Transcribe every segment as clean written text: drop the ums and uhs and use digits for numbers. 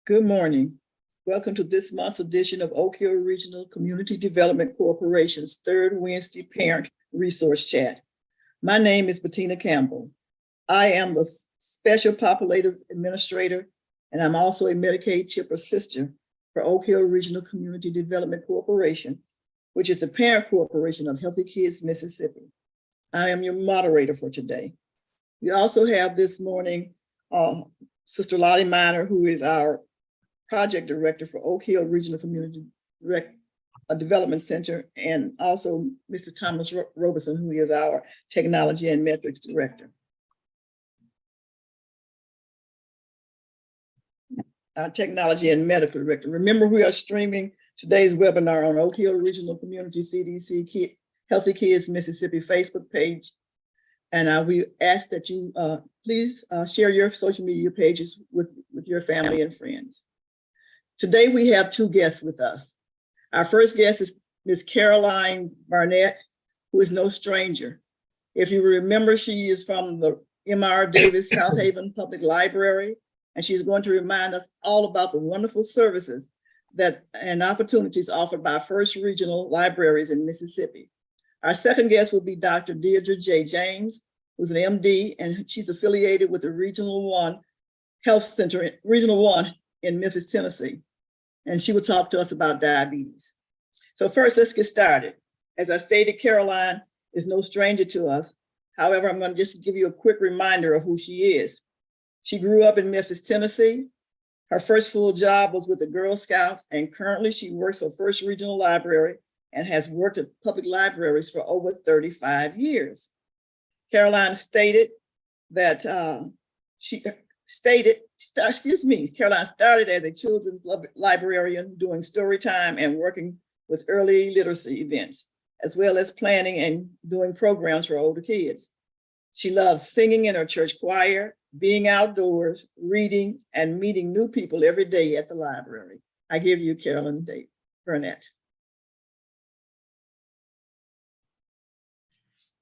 Good morning. Welcome to this month's edition of Oak Hill Regional Community Development Corporation's third Wednesday Parent Resource Chat. My name is Bettina Campbell. I am the Special Populative Administrator, and I'm also a Medicaid CHIP Assister for Oak Hill Regional Community Development Corporation, which is the parent corporation of Healthy Kids Mississippi. I am your moderator for today. We also have this morning Sister Lottie Miner, who is our Project Director for Oak Hill Regional Community Development Center, and also Mr. Thomas Roberson, who is our Technology and Metrics Director. Our Technology and Medical Director. Remember, we are streaming today's webinar on Oak Hill Regional Community CDC Healthy Kids Mississippi Facebook page. And we ask that you please share your social media pages with your family and friends. Today, we have two guests with us. Our first guest is Ms. Caroline Barnett, who is no stranger. If you remember, she is from the M.R. Davis South Haven Public Library, and she's going to remind us all about the wonderful services and opportunities offered by First Regional Libraries in Mississippi. Our second guest will be Dr. Deirdre J. James, who's an MD, and she's affiliated with the Regional One Health Center, Regional One in Memphis, Tennessee. And she will talk to us about diabetes. So first, let's get started. As I stated, Caroline is no stranger to us. However, I'm going to just give you a quick reminder of who she is. She grew up in Memphis, Tennessee. Her first full job was with the Girl Scouts, and currently she works for First Regional Library and has worked at public libraries for over 35 years. Caroline stated that Caroline started as a children's librarian doing story time and working with early literacy events, as well as planning and doing programs for older kids. She loves singing in her church choir, being outdoors, reading, and meeting new people every day at the library. I give you Caroline Burnett.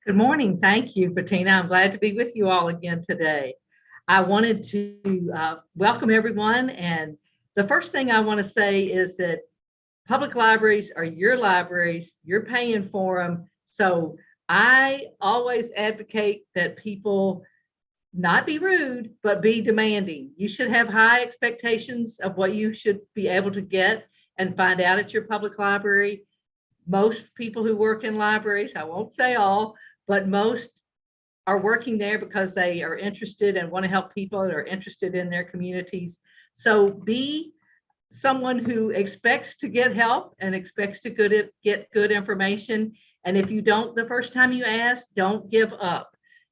Good morning. Thank you, Bettina. I'm glad to be with you all again today. I wanted to welcome everyone. And the first thing I want to say is that public libraries are your libraries. You're paying for them. So I always advocate that people not be rude, but be demanding. You should have high expectations of what you should be able to get and find out at your public library. Most people who work in libraries, I won't say all, but most are working there because they are interested and want to help people that are interested in their communities. So be someone who expects to get help and expects to get good information. And if you don't the first time you ask, don't give up.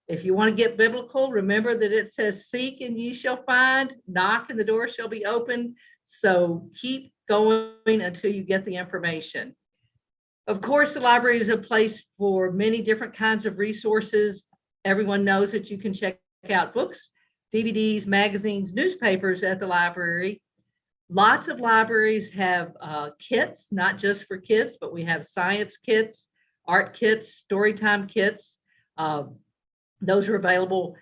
If you want to get biblical, remember that it says, seek and ye shall find, knock and the door shall be opened. So keep going until you get the information. Of course, the library is a place for many different kinds of resources. Everyone knows that you can check out books, DVDs, magazines, newspapers at the library. Lots of libraries have kits, not just for kids, but we have science kits, art kits, storytime kits. Those are available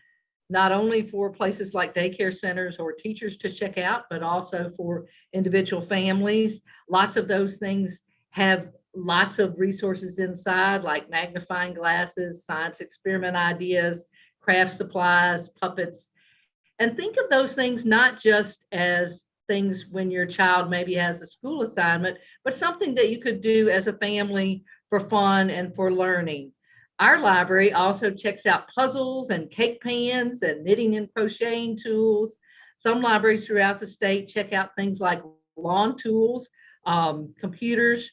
not only for places like daycare centers or teachers to check out, but also for individual families. Lots of those things have lots of resources inside, like magnifying glasses, science experiment ideas, craft supplies, puppets. And think of those things not just as things when your child maybe has a school assignment, but something that you could do as a family for fun and for learning. Our library also checks out puzzles and cake pans and knitting and crocheting tools. Some libraries throughout the state check out things like lawn tools, computers.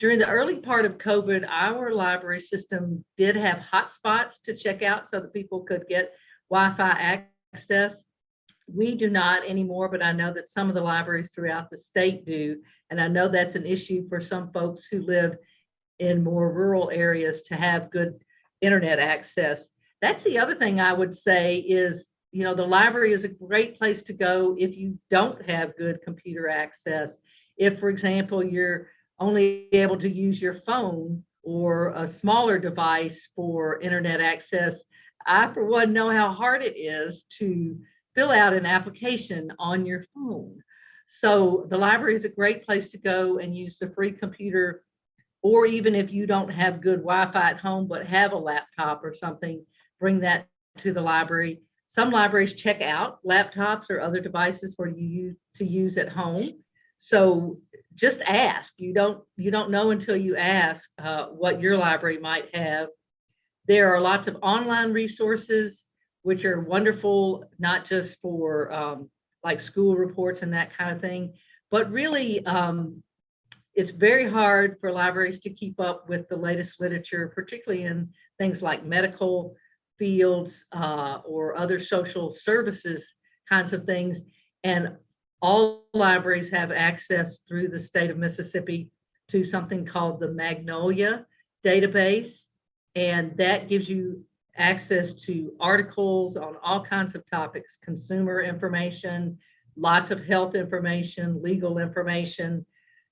During the early part of COVID, our library system did have hotspots to check out so that people could get Wi-Fi access. We do not anymore, but I know that some of the libraries throughout the state do. And I know that's an issue for some folks who live in more rural areas to have good internet access. That's the other thing I would say is, the library is a great place to go if you don't have good computer access. If, for example, you're only able to use your phone or a smaller device for internet access, I, for one, know how hard it is to fill out an application on your phone. So the library is a great place to go and use the free computer, or even if you don't have good Wi-Fi at home, but have a laptop or something, bring that to the library. Some libraries check out laptops or other devices for you to use at home. So just ask. You don't know until you ask what your library might have. There are lots of online resources, which are wonderful, not just for like school reports and that kind of thing, but really it's very hard for libraries to keep up with the latest literature, particularly in things like medical fields or other social services kinds of things. And all libraries have access through the state of Mississippi to something called the Magnolia database. And that gives you access to articles on all kinds of topics, consumer information, lots of health information, legal information.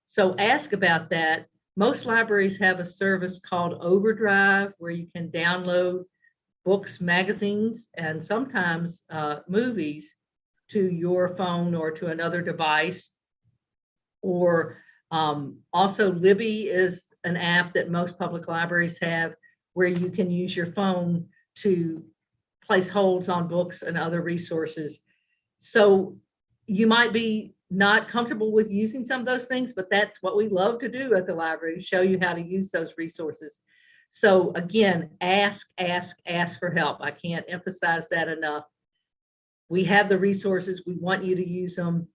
So ask about that. Most libraries have a service called Overdrive where you can download books, magazines, and sometimes movies to your phone or to another device. Or also Libby is an app that most public libraries have where you can use your phone to place holds on books and other resources. So you might be not comfortable with using some of those things, but that's what we love to do at the library, to show you how to use those resources. So again, ask for help. I can't emphasize that enough. We have the resources. We want you to use them.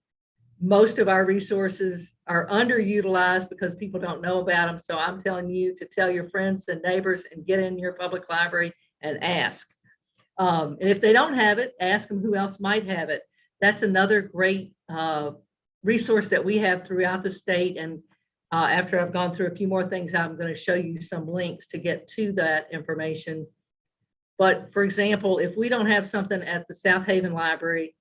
Most of our resources are underutilized because people don't know about them. So I'm telling you to tell your friends and neighbors and get in your public library and ask. And if they don't have it, ask them who else might have it. That's another great resource that we have throughout the state. And after I've gone through a few more things, I'm going to show you some links to get to that information. But for example, if we don't have something at the South Haven Library,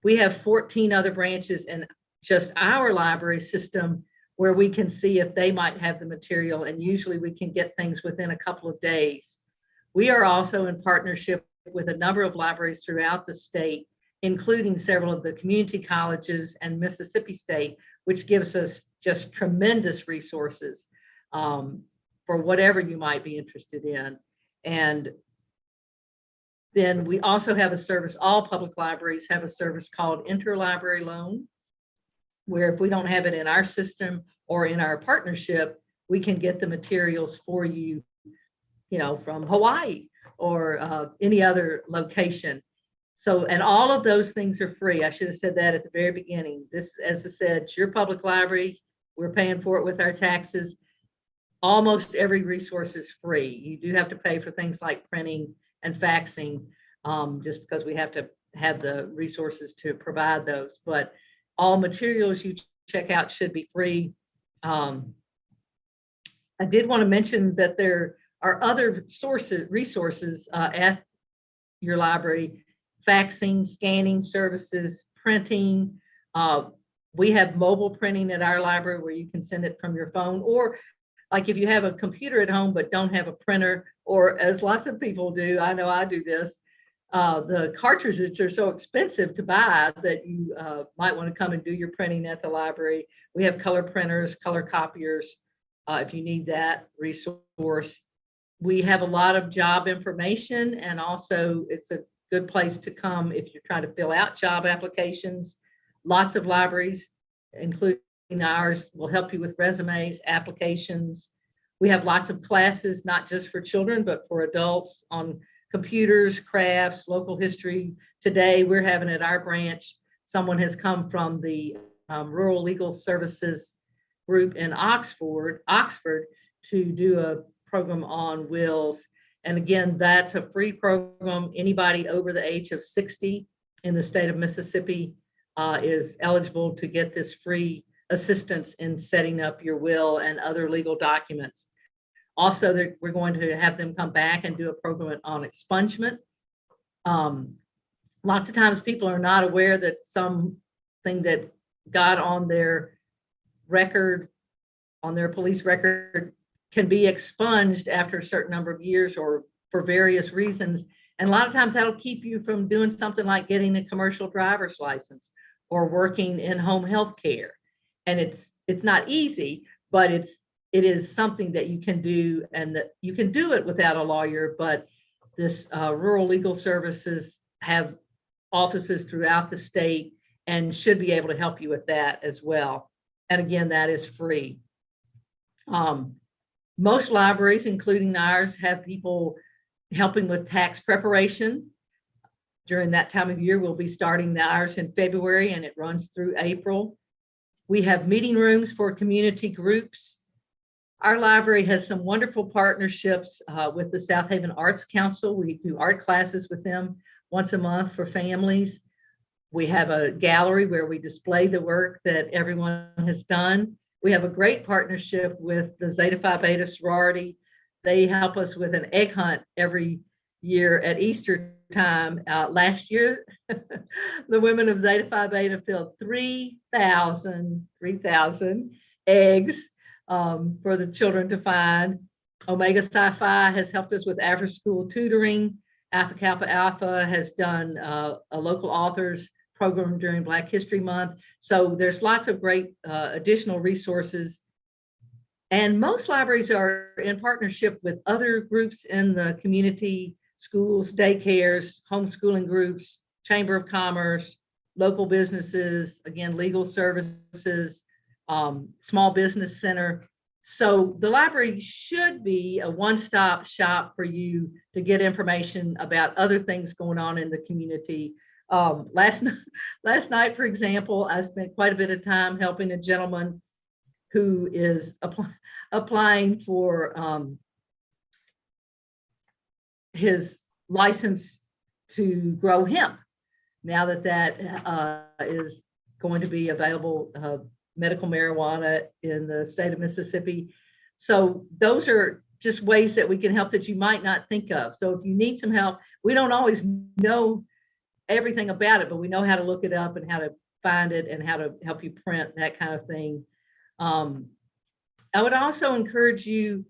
we have 14 other branches in just our library system where we can see if they might have the material, and usually we can get things within a couple of days. We are also in partnership with a number of libraries throughout the state, including several of the community colleges and Mississippi State, which gives us just tremendous resources for whatever you might be interested in. And then we also have a service, all public libraries have a service called Interlibrary Loan, where if we don't have it in our system or in our partnership, we can get the materials for you, you know, from Hawaii or any other location. So, and all of those things are free. I should have said that at the very beginning. This, as I said, it's your public library. We're paying for it with our taxes. Almost every resource is free. You do have to pay for things like printing and faxing, just because we have to have the resources to provide those. But all materials you check out should be free. I did want to mention that there are other resources at your library: faxing, scanning services, printing. We have mobile printing at our library where you can send it from your phone, or like if you have a computer at home but don't have a printer, or as lots of people do, I know I do this, the cartridges are so expensive to buy that you might want to come and do your printing at the library. We have color printers, color copiers, if you need that resource. We have a lot of job information, and also it's a good place to come if you're trying to fill out job applications. Lots of libraries, including ours, will help you with resumes, applications. We have lots of classes, not just for children, but for adults, on computers, crafts, local history. Today, we're having at our branch, someone has come from the Rural Legal Services group in Oxford, to do a program on wills. And again, that's a free program. Anybody over the age of 60 in the state of Mississippi is eligible to get this free assistance in setting up your will and other legal documents. Also, we're going to have them come back and do a program on expungement. Lots of times people are not aware that something that got on their record, on their police record, can be expunged after a certain number of years or for various reasons. And a lot of times that'll keep you from doing something like getting a commercial driver's license or working in home health care. And it's not easy, but it is something that you can do, and that you can do it without a lawyer. But this Rural Legal Services have offices throughout the state and should be able to help you with that as well. And again, that is free. Most libraries, including ours, have people helping with tax preparation. During that time of year, we'll be starting ours in February, and it runs through April. We have meeting rooms for community groups. Our library has some wonderful partnerships with the South Haven Arts Council. We do art classes with them once a month for families. We have a gallery where we display the work that everyone has done. We have a great partnership with the Zeta Phi Beta sorority. They help us with an egg hunt every year at Easter time. Last year, the women of Zeta Phi Beta filled 3,000 eggs for the children to find. Omega Psi Phi has helped us with after school tutoring. Alpha Kappa Alpha has done a local authors program during Black History Month. So there's lots of great additional resources. And most libraries are in partnership with other groups in the community: schools, daycares, homeschooling groups, Chamber of Commerce, local businesses, again, legal services, small business center. So the library should be a one-stop shop for you to get information about other things going on in the community. Last night, for example, I spent quite a bit of time helping a gentleman who is applying for his license to grow hemp. Now that is going to be available, medical marijuana in the state of Mississippi. So those are just ways that we can help that you might not think of. So if you need some help, we don't always know everything about it, but we know how to look it up and how to find it and how to help you print, that kind of thing. I would also encourage you,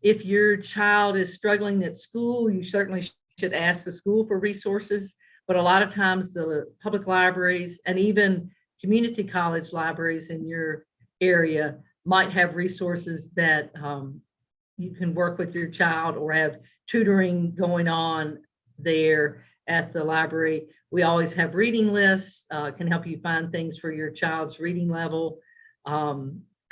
if your child is struggling at school, you certainly should ask the school for resources, but a lot of times the public libraries and even community college libraries in your area might have resources that you can work with your child or have tutoring going on there at the library. We always have reading lists, can help you find things for your child's reading level.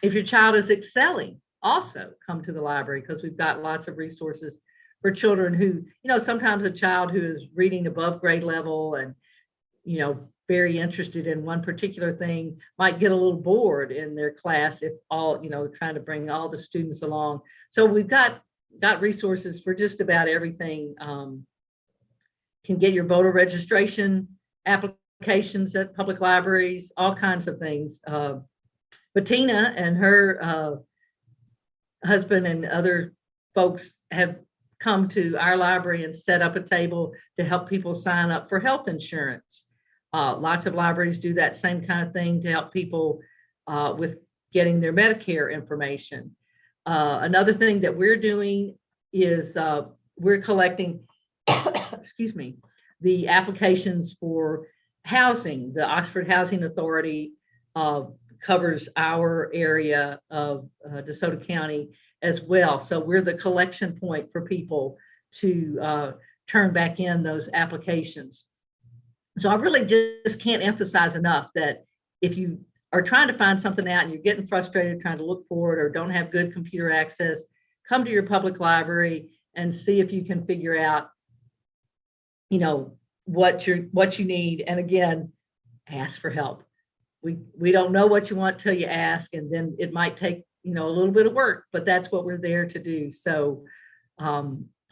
If your child is excelling, also come to the library, because we've got lots of resources for children who, sometimes a child who is reading above grade level and, very interested in one particular thing might get a little bored in their class if all, trying to bring all the students along. So we've got resources for just about everything. Can get your voter registration applications at public libraries, all kinds of things. Bettina and her husband and other folks have come to our library and set up a table to help people sign up for health insurance. Lots of libraries do that same kind of thing to help people with getting their Medicare information. Another thing that we're doing is we're collecting, excuse me, the applications for housing. The Oxford Housing Authority covers our area of DeSoto County as well. So we're the collection point for people to turn back in those applications. So I really just can't emphasize enough that if you are trying to find something out and you're getting frustrated trying to look for it or don't have good computer access, come to your public library and see if you can figure out, what you need. And again, ask for help. We don't know what you want till you ask, and then it might take, a little bit of work, but that's what we're there to do. So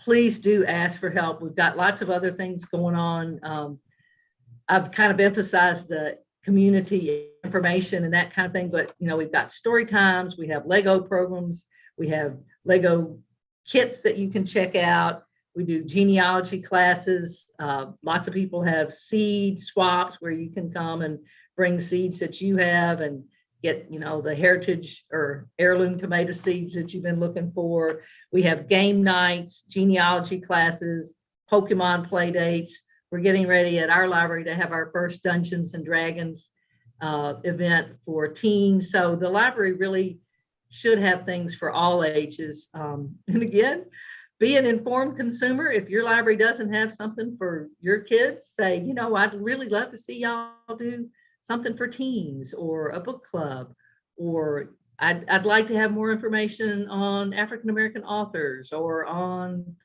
please do ask for help. We've got lots of other things going on. I've kind of emphasized the community information and that kind of thing, but we've got story times, we have Lego programs, we have Lego kits that you can check out. We do genealogy classes. Lots of people have seed swaps where you can come and bring seeds that you have and get, the heritage or heirloom tomato seeds that you've been looking for. We have game nights, genealogy classes, Pokemon play dates. We're getting ready at our library to have our first Dungeons and Dragons event for teens. So the library really should have things for all ages. And again, be an informed consumer. If your library doesn't have something for your kids, say, you know, I'd really love to see y'all do something for teens or a book club, or I'd like to have more information on African-American authors or on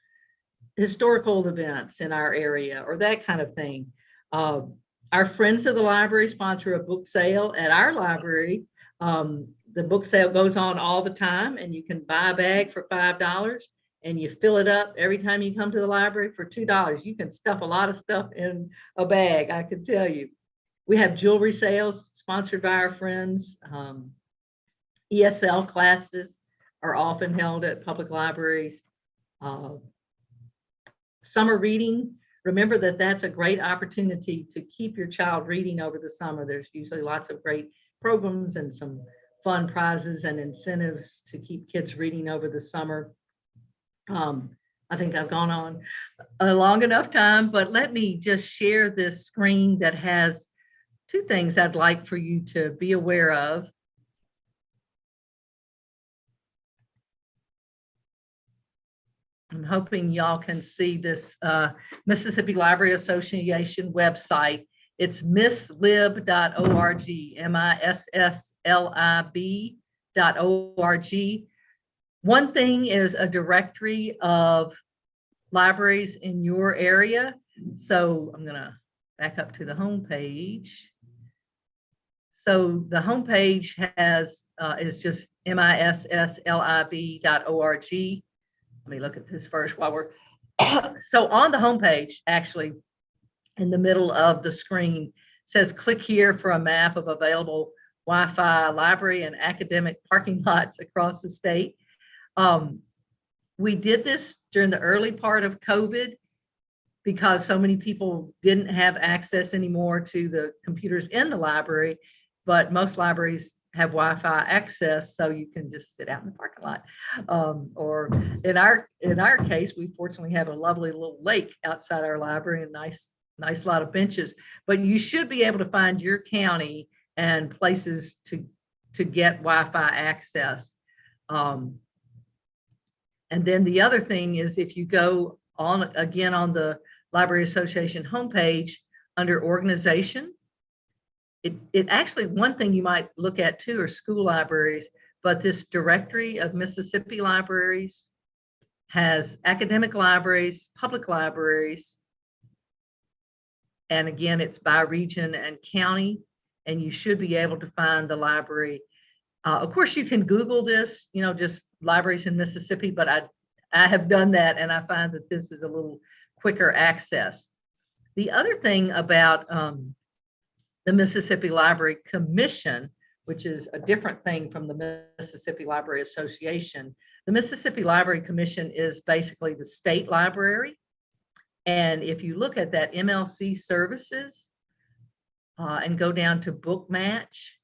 historical events in our area or that kind of thing. Our Friends of the Library sponsor a book sale at our library. The book sale goes on all the time, and you can buy a bag for $5 and you fill it up every time you come to the library for $2. You can stuff a lot of stuff in a bag, I can tell you. We have jewelry sales sponsored by our friends. ESL classes are often held at public libraries. Summer reading, remember that that's a great opportunity to keep your child reading over the summer. There's usually lots of great programs and some fun prizes and incentives to keep kids reading over the summer. I think I've gone on a long enough time, but let me just share this screen that has two things I'd like for you to be aware of. I'm hoping y'all can see this Mississippi Library Association website. It's misslib.org, misslib.org. One thing is a directory of libraries in your area. So I'm going to back up to the home page. So the home page has is just misslib.org. Let me look at this first while we're so on the home page, actually in the middle of the screen says click here for a map of available Wi-Fi library and academic parking lots across the state. We did this during the early part of COVID because so many people didn't have access anymore to the computers in the library, but most libraries have Wi-Fi access, so you can just sit out in the parking lot. Or in our case, we fortunately have a lovely little lake outside our library and nice lot of benches. But you should be able to find your county and places to get Wi-Fi access. And then the other thing is if you go on again on the Library Association homepage under organization, it actually, one thing you might look at too are school libraries, but this directory of Mississippi libraries has academic libraries, public libraries, and again, it's by region and county, and you should be able to find the library. Of course, you can Google this, you know, just libraries in Mississippi, but I have done that, and I find that this is a little quicker access. The other thing about the Mississippi Library Commission, which is a different thing from the Mississippi Library Association. The Mississippi Library Commission is basically the state library. And if you look at that MLC services and go down to book match,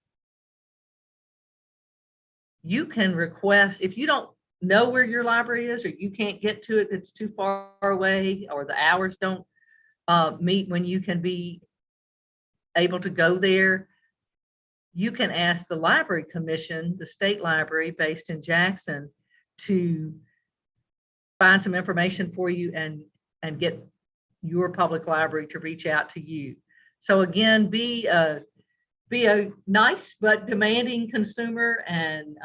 you can request, if you don't know where your library is or you can't get to it, it's too far away, or the hours don't meet when you can be able to go there, you can ask the Library Commission, the state library based in Jackson, to find some information for you and get your public library to reach out to you. So again, be a nice but demanding consumer and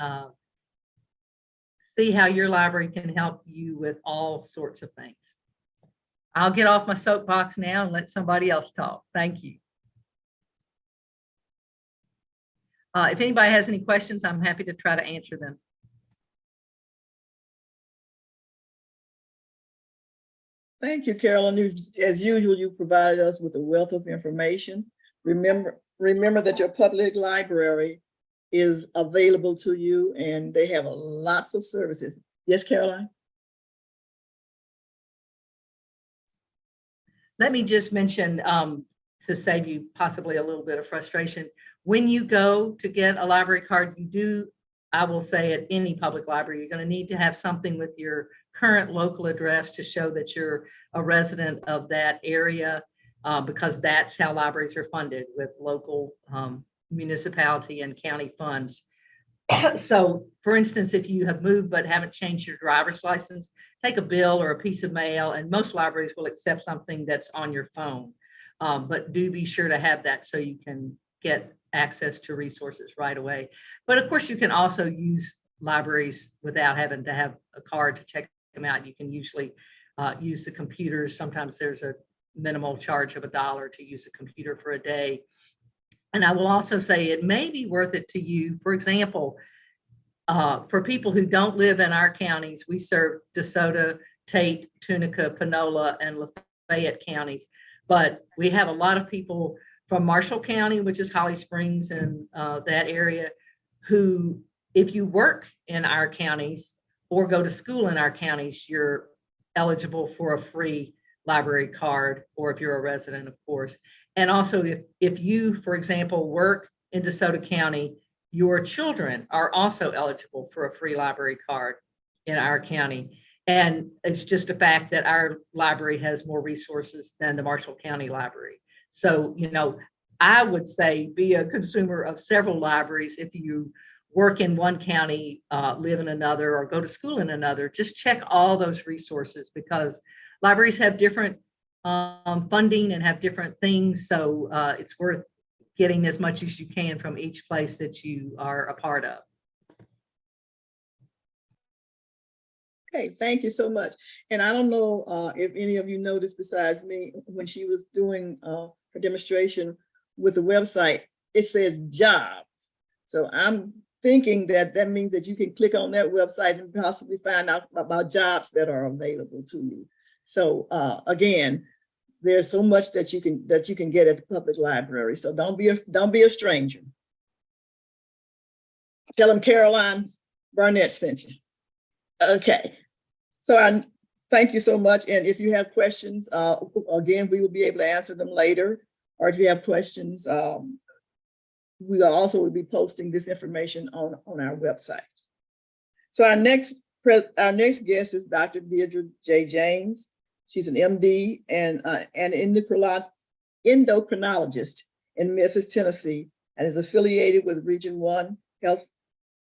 see how your library can help you with all sorts of things. I'll get off my soapbox now and let somebody else talk. Thank you. If anybody has any questions, I'm happy to try to answer them. Thank you, Carolyn. As usual, you provided us with a wealth of information. Remember that your public library is available to you and they have lots of services. Yes, Caroline? Let me just mention, to save you possibly a little bit of frustration, when you go to get a library card, you do, I will say at any public library, you're going to need to have something with your current local address to show that you're a resident of that area, because that's how libraries are funded, with local municipality and county funds. So for instance, if you have moved but haven't changed your driver's license, take a bill or a piece of mail, and most libraries will accept something that's on your phone. But do be sure to have that so you can get access to resources right away. But of course, you can also use libraries without having to have a card to check them out. You can usually use the computers. Sometimes there's a minimal charge of $1 to use a computer for a day. And I will also say it may be worth it to you. For example, for people who don't live in our counties, we serve DeSoto, Tate, Tunica, Panola, and Lafayette counties. But we have a lot of people from Marshall County, which is Holly Springs and that area, who, if you work in our counties or go to school in our counties, you're eligible for a free library card, or if you're a resident, of course. And also, if you, for example, work in DeSoto County, your children are also eligible for a free library card in our county. And it's just a fact that our library has more resources than the Marshall County Library. So, you know, I would say be a consumer of several libraries. If you work in one county, live in another, or go to school in another, just check all those resources, because libraries have different funding and have different things. So it's worth getting as much as you can from each place that you are a part of. Okay, thank you so much. And I don't know if any of you noticed besides me, when she was doing her demonstration with the website, it says jobs. So I'm thinking that that means that you can click on that website and possibly find out about jobs that are available to you. So again, there's so much that you can get at the public library. So don't be a stranger. Tell them Caroline Barnett sent you. Okay. So I thank you so much. And if you have questions, again, we will be able to answer them later. Or if you have questions, we also will be posting this information on our website. So our next guest is Dr. Deirdre J. James. She's an MD and an endocrinologist in Memphis, Tennessee, and is affiliated with Region 1 Health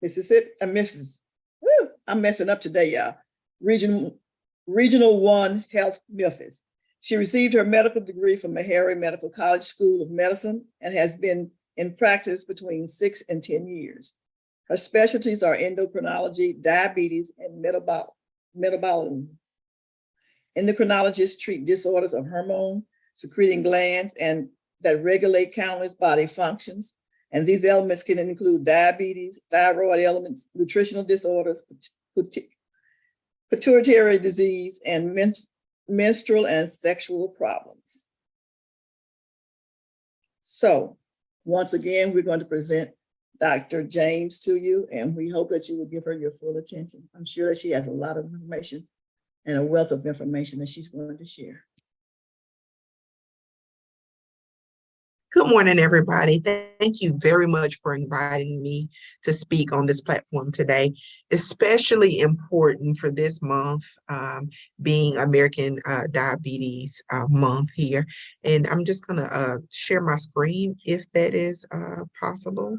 Mississippi. I'm messing up today, y'all. Regional 1 Health Memphis. She received her medical degree from Meharry Medical College School of Medicine and has been in practice between 6 and 10 years. Her specialties are endocrinology, diabetes, and metabolism. Endocrinologists treat disorders of hormone secreting glands and that regulate countless body functions. And these elements can include diabetes, thyroid elements, nutritional disorders, pituitary disease, and menstrual and sexual problems. So once again, we're going to present Dr. James to you, and we hope that you will give her your full attention. I'm sure that she has a lot of information and a wealth of information that she's going to share. Good morning, everybody. Thank you very much for inviting me to speak on this platform today, especially important for this month, being American Diabetes Month here. And I'm just gonna share my screen if that is possible.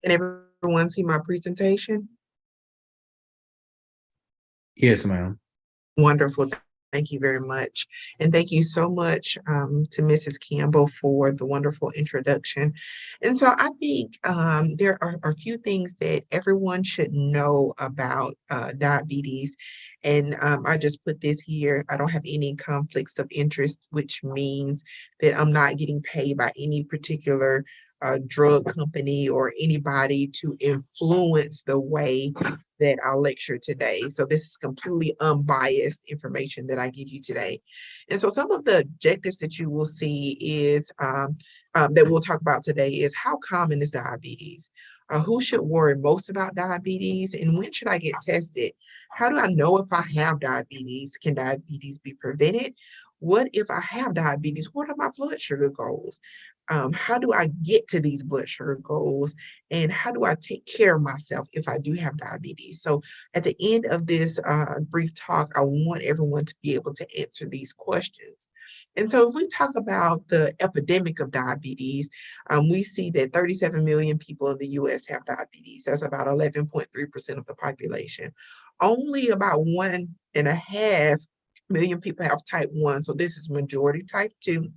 Can everyone see my presentation? Yes, ma'am. Wonderful. Thank you very much. And thank you so much to Mrs. Campbell for the wonderful introduction. And so I think there are a few things that everyone should know about diabetes. And I just put this here. I don't have any conflicts of interest, which means that I'm not getting paid by any particular drug company or anybody to influence the way that I'll lecture today. So this is completely unbiased information that I give you today. And so some of the objectives that you will see is that we'll talk about today is how common is diabetes? Who should worry most about diabetes, and when should I get tested? How do I know if I have diabetes? Can diabetes be prevented? what if I have diabetes? What are my blood sugar goals? How do I get to these blood sugar goals? And how do I take care of myself if I do have diabetes? So at the end of this brief talk, I want everyone to be able to answer these questions. And so if we talk about the epidemic of diabetes, we see that 37 million people in the US have diabetes. That's about 11.3% of the population. Only about 1.5 million people have type 1. So this is majority type 2.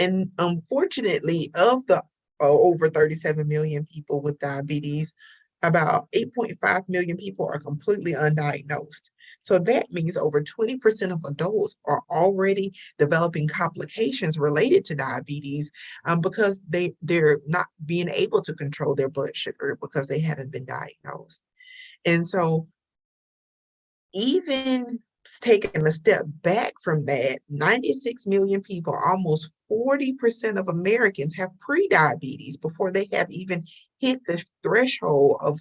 And unfortunately, of the over 37 million people with diabetes, about 8.5 million people are completely undiagnosed. So that means over 20% of adults are already developing complications related to diabetes because they're not being able to control their blood sugar because they haven't been diagnosed. And so even taking a step back from that, 96 million people, almost 40% of Americans have prediabetes before they have even hit the threshold of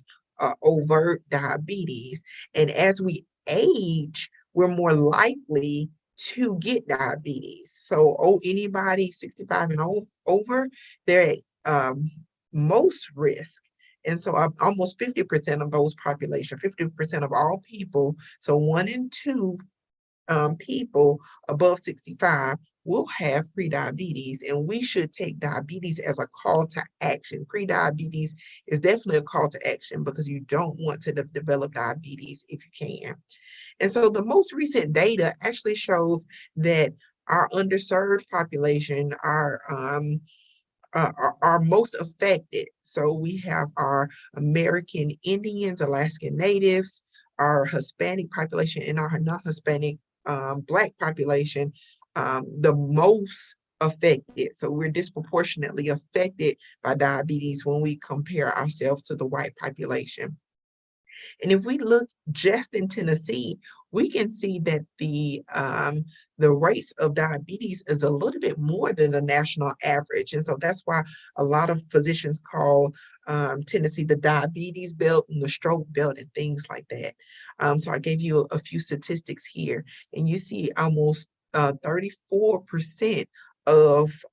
overt diabetes. And as we age, we're more likely to get diabetes. So, anybody 65 and over, they're at most risk. And so almost 50% of those population, 50% of all people, so 1 in 2 people above 65 will have prediabetes, and we should take diabetes as a call to action. Prediabetes is definitely a call to action because you don't want to develop diabetes if you can. And so the most recent data actually shows that our underserved population, are most affected. So we have our American Indians, Alaskan Natives, our Hispanic population, and our non-Hispanic Black population the most affected. So we're disproportionately affected by diabetes when we compare ourselves to the white population. And if we look just in Tennessee, we can see that the rates of diabetes is a little bit more than the national average. And so that's why a lot of physicians call Tennessee the diabetes belt and the stroke belt and things like that. So I gave you a few statistics here, and you see almost 34% of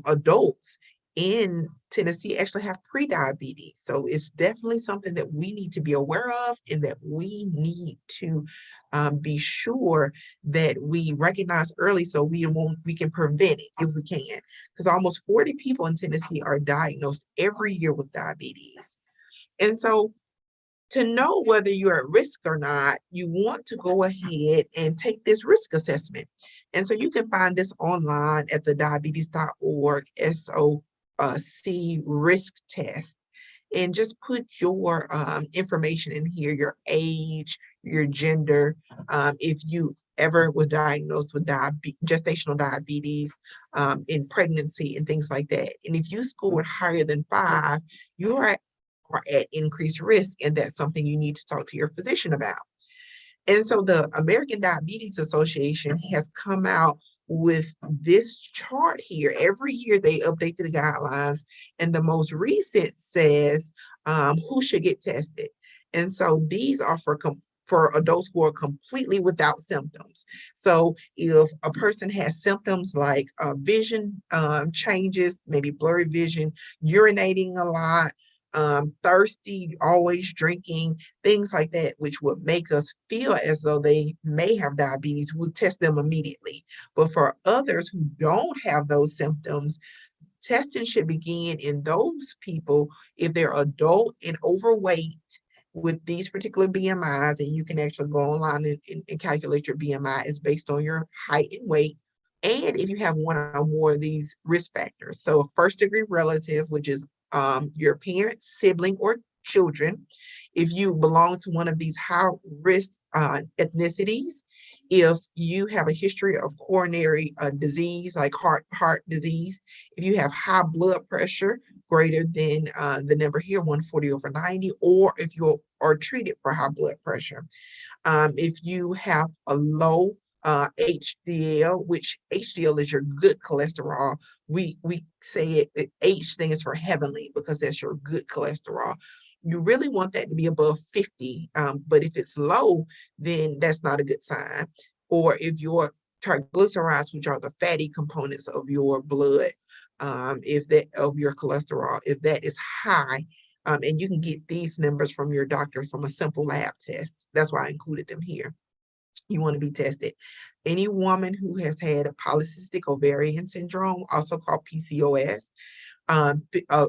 adults in Tennessee actually have prediabetes. So it's definitely something that we need to be aware of and that we need to be sure that we recognize early so we can prevent it if we can. Because almost 40 people in Tennessee are diagnosed every year with diabetes. And so to know whether you're at risk or not, you want to go ahead and take this risk assessment. And so you can find this online at the diabetes.org SOC risk test. And just put your information in here, your age, your gender, if you ever was diagnosed with gestational diabetes in pregnancy and things like that. And if you scored higher than 5, you are at increased risk, and that's something you need to talk to your physician about. And so the American Diabetes Association has come out with this chart here. Every year they update the guidelines, and the most recent says who should get tested. And so these are for adults who are completely without symptoms. So if a person has symptoms like vision changes, maybe blurry vision, urinating a lot, thirsty, always drinking, things like that, which would make us feel as though they may have diabetes, we'll test them immediately. But for others who don't have those symptoms, testing should begin in those people if they're adult and overweight with these particular BMIs, and you can actually go online and calculate your BMI. It's based on your height and weight. And if you have one or more of these risk factors. So a first degree relative, which is your parents, sibling, or children. If you belong to one of these high risk ethnicities, if you have a history of coronary disease like heart disease, if you have high blood pressure greater than the number here, 140/90, or if you are treated for high blood pressure. If you have a low HDL, which HDL is your good cholesterol. We say H stands for heavenly because that's your good cholesterol. You really want that to be above 50, but if it's low, then that's not a good sign. Or if your triglycerides, which are the fatty components of your blood, if that of your cholesterol, if that is high, and you can get these numbers from your doctor from a simple lab test. That's why I included them here. You want to be tested. Any woman who has had a polycystic ovarian syndrome, also called PCOS, a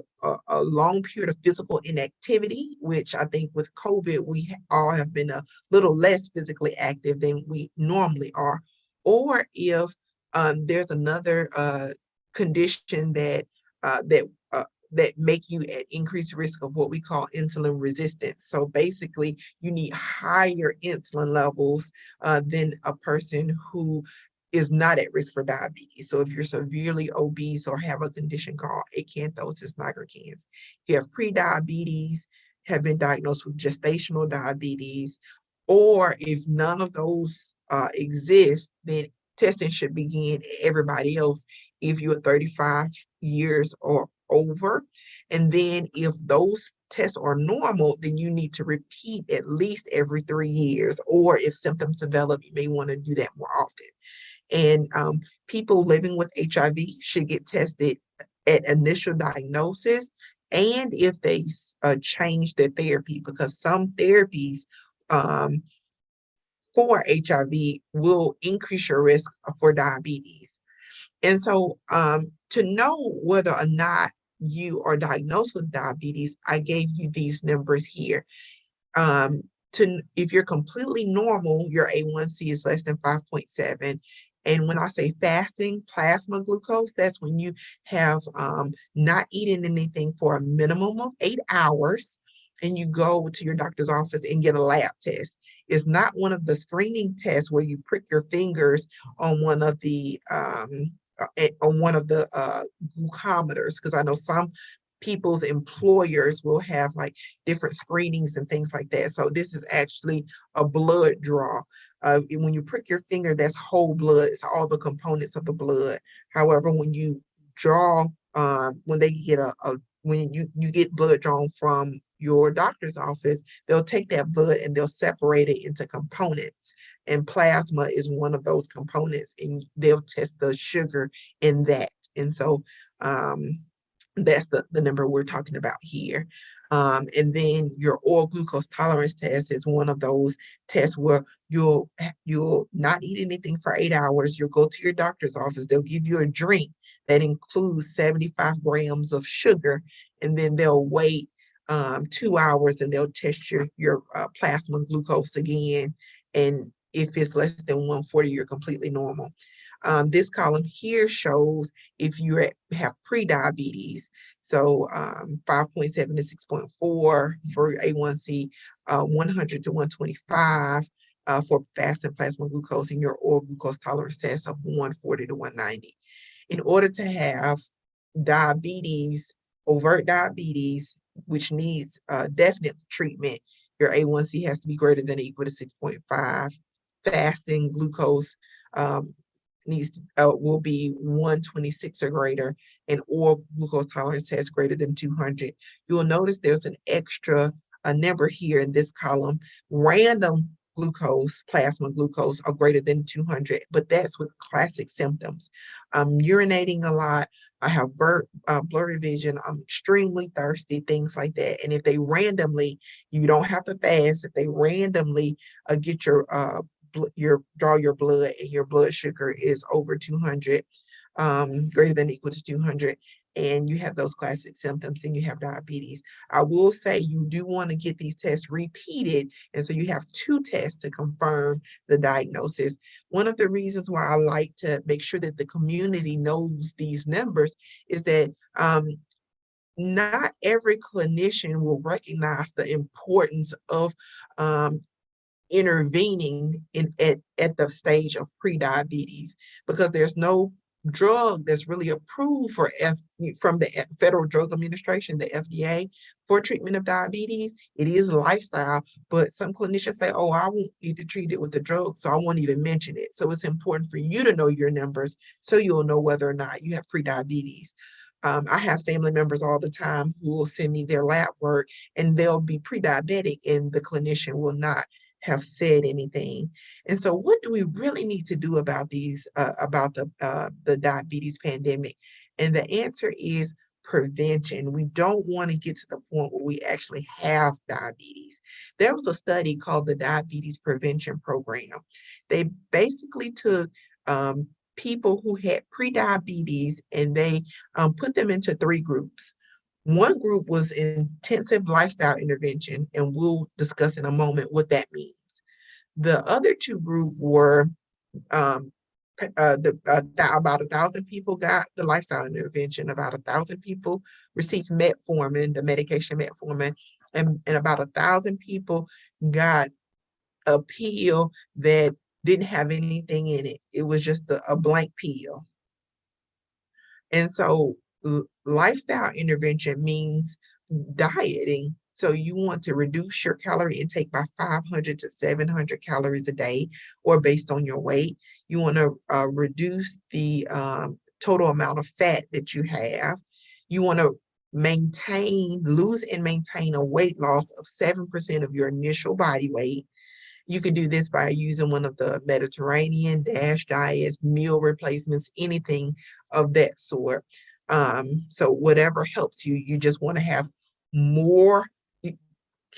long period of physical inactivity, which I think with COVID, we all have been a little less physically active than we normally are, or if there's another condition that make you at increased risk of what we call insulin resistance. So basically, you need higher insulin levels than a person who is not at risk for diabetes. So if you're severely obese or have a condition called acanthosis nigricans, if you have pre-diabetes, have been diagnosed with gestational diabetes, or if none of those exist, then testing should begin everybody else if you're 35 years or over. And then if those tests are normal, then you need to repeat at least every 3 years, or if symptoms develop, you may want to do that more often. And people living with HIV should get tested at initial diagnosis and if they change their therapy, because some therapies for HIV will increase your risk for diabetes. And so to know whether or not you are diagnosed with diabetes, I gave you these numbers here. If you're completely normal, your A1C is less than 5.7. And when I say fasting plasma glucose, that's when you have not eaten anything for a minimum of 8 hours, and you go to your doctor's office and get a lab test. It's not one of the screening tests where you prick your fingers on one of the glucometers, because I know some people's employers will have like different screenings and things like that. So this is actually a blood draw. When you prick your finger, that's whole blood. It's all the components of the blood. However, when you draw, when they get when you get blood drawn from your doctor's office, they'll take that blood and they'll separate it into components. And plasma is one of those components, and they'll test the sugar in that. And so that's the number we're talking about here. And then your oral glucose tolerance test is one of those tests where you'll not eat anything for 8 hours. You'll go to your doctor's office. They'll give you a drink that includes 75 grams of sugar, and then they'll wait 2 hours and they'll test your plasma glucose again. And if it's less than 140, you're completely normal. This column here shows if you have pre-diabetes. So 5.7 to 6.4 for A1C, 100 to 125 for fasting plasma glucose, and your oral glucose tolerance test of 140 to 190. In order to have diabetes, overt diabetes, which needs definite treatment, your A1C has to be greater than or equal to 6.5. Fasting glucose will be 126 or greater, and oral glucose tolerance test greater than 200. You'll notice there's an extra number here in this column. Random glucose, plasma glucose, are greater than 200, but that's with classic symptoms. I'm urinating a lot. I have blurry vision. I'm extremely thirsty, things like that. And if they randomly, you don't have to fast, if they randomly get draw your blood and your blood sugar is over 200, greater than or equal to 200, and you have those classic symptoms and you have diabetes, I will say you do want to get these tests repeated. And so you have 2 tests to confirm the diagnosis. One of the reasons why I like to make sure that the community knows these numbers is that not every clinician will recognize the importance of intervening at the stage of pre-diabetes, because there's no drug that's really approved from the Federal Drug Administration, the FDA, for treatment of diabetes. It is a lifestyle, but some clinicians say, oh, I won't need to treat it with the drug, so I won't even mention it. So it's important for you to know your numbers so you'll know whether or not you have pre-diabetes. I have family members all the time who will send me their lab work and they'll be pre-diabetic and the clinician will not have said anything. And so what do we really need to do about the diabetes pandemic? And the answer is prevention. We don't want to get to the point where we actually have diabetes. There was a study called the Diabetes Prevention Program. They basically took people who had prediabetes and they put them into three groups. One group was intensive lifestyle intervention, and we'll discuss in a moment what that means. The other two group were um, about 1,000 people got the lifestyle intervention, about 1,000 people received metformin, the medication metformin, and about 1,000 people got a pill that didn't have anything in it. It was just a blank pill. And so lifestyle intervention means dieting. So you want to reduce your calorie intake by 500 to 700 calories a day, or based on your weight. You want to reduce the total amount of fat that you have. You want to lose and maintain a weight loss of 7% of your initial body weight. You can do this by using one of the Mediterranean DASH diets, meal replacements, anything of that sort. So whatever helps you, you just want to have more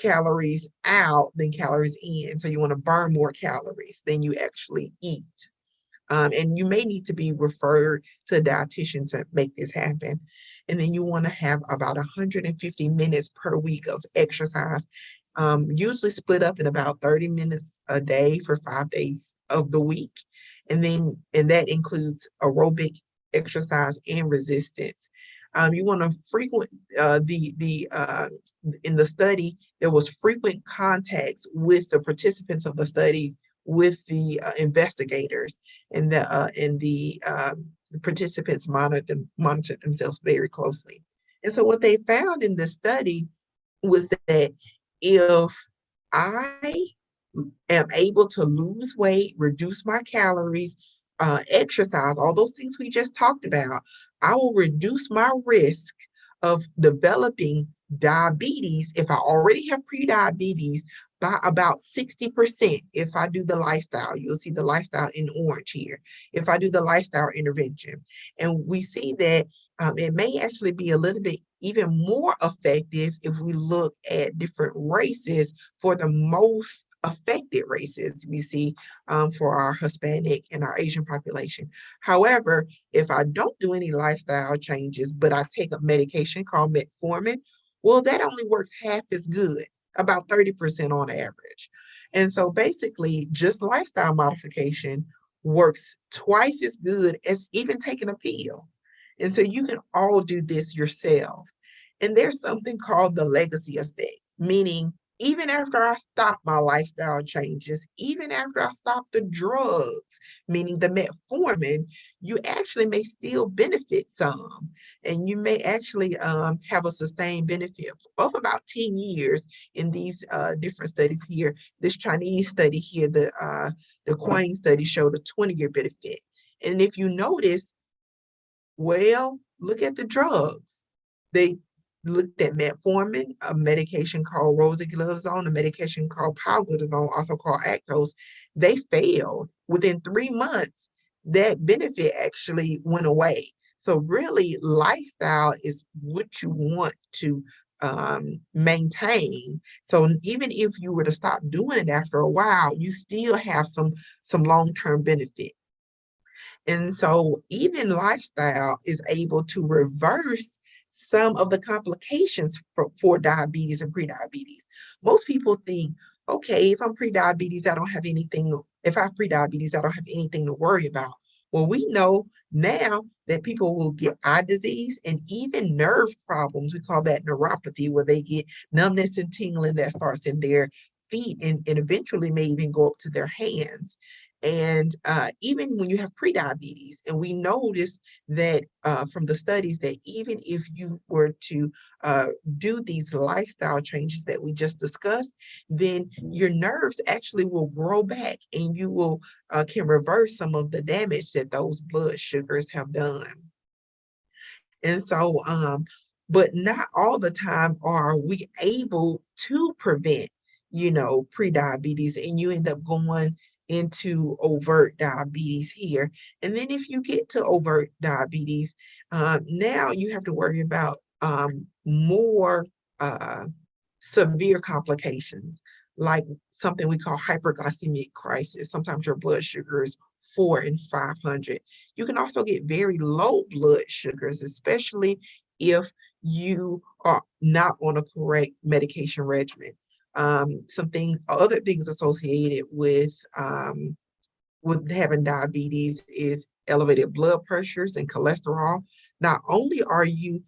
calories out than calories in. So you want to burn more calories than you actually eat. And you may need to be referred to a dietitian to make this happen. And then you want to have about 150 minutes per week of exercise, usually split up in about 30 minutes a day for 5 days of the week. And that includes aerobic exercise and resistance. You want to in the study, there was frequent contacts with the participants of the study, with the investigators, and the participants monitored themselves very closely. And so what they found in this study was that if I am able to lose weight, reduce my calories, exercise, all those things we just talked about, I will reduce my risk of developing diabetes if I already have prediabetes by about 60% if I do the lifestyle. You'll see the lifestyle in orange here. If I do the lifestyle intervention. And we see that it may actually be a little bit even more effective if we look at different races. For the most affected races we see for our Hispanic and our Asian population. However, if I don't do any lifestyle changes, but I take a medication called metformin, well, that only works half as good, about 30% on average. And so basically, just lifestyle modification works twice as good as even taking a pill. And so you can all do this yourself. And there's something called the legacy effect, meaning even after I stop my lifestyle changes, even after I stop the drugs, meaning the metformin, you actually may still benefit some. And you may actually have a sustained benefit of about 10 years in these different studies here. This Chinese study here, the Quang study, showed a 20-year benefit. And if you notice, well, look at the drugs. They looked at metformin, a medication called rosiglitazone, a medication called pioglitazone, also called Actos. They failed. Within 3 months, that benefit actually went away. So really, lifestyle is what you want to maintain. So even if you were to stop doing it after a while, you still have some long-term benefit. And so even lifestyle is able to reverse some of the complications for diabetes and prediabetes. Most people think, okay, if I'm prediabetes, I don't have anything. If I have prediabetes, I don't have anything to worry about. Well, we know now that people will get eye disease and even nerve problems. We call that neuropathy, where they get numbness and tingling that starts in their feet and eventually may even go up to their hands. And even when you have prediabetes, and we notice that from the studies that even if you were to do these lifestyle changes that we just discussed, then your nerves actually will grow back and you will can reverse some of the damage that those blood sugars have done. And so, but not all the time are we able to prevent pre-diabetes, and you end up going into overt diabetes here. And then if you get to overt diabetes, now you have to worry about more severe complications, like something we call hyperglycemic crisis. Sometimes your blood sugar is 4 and 500. You can also get very low blood sugars, especially if you are not on a correct medication regimen. Other things associated with having diabetes is elevated blood pressures and cholesterol. Not only are you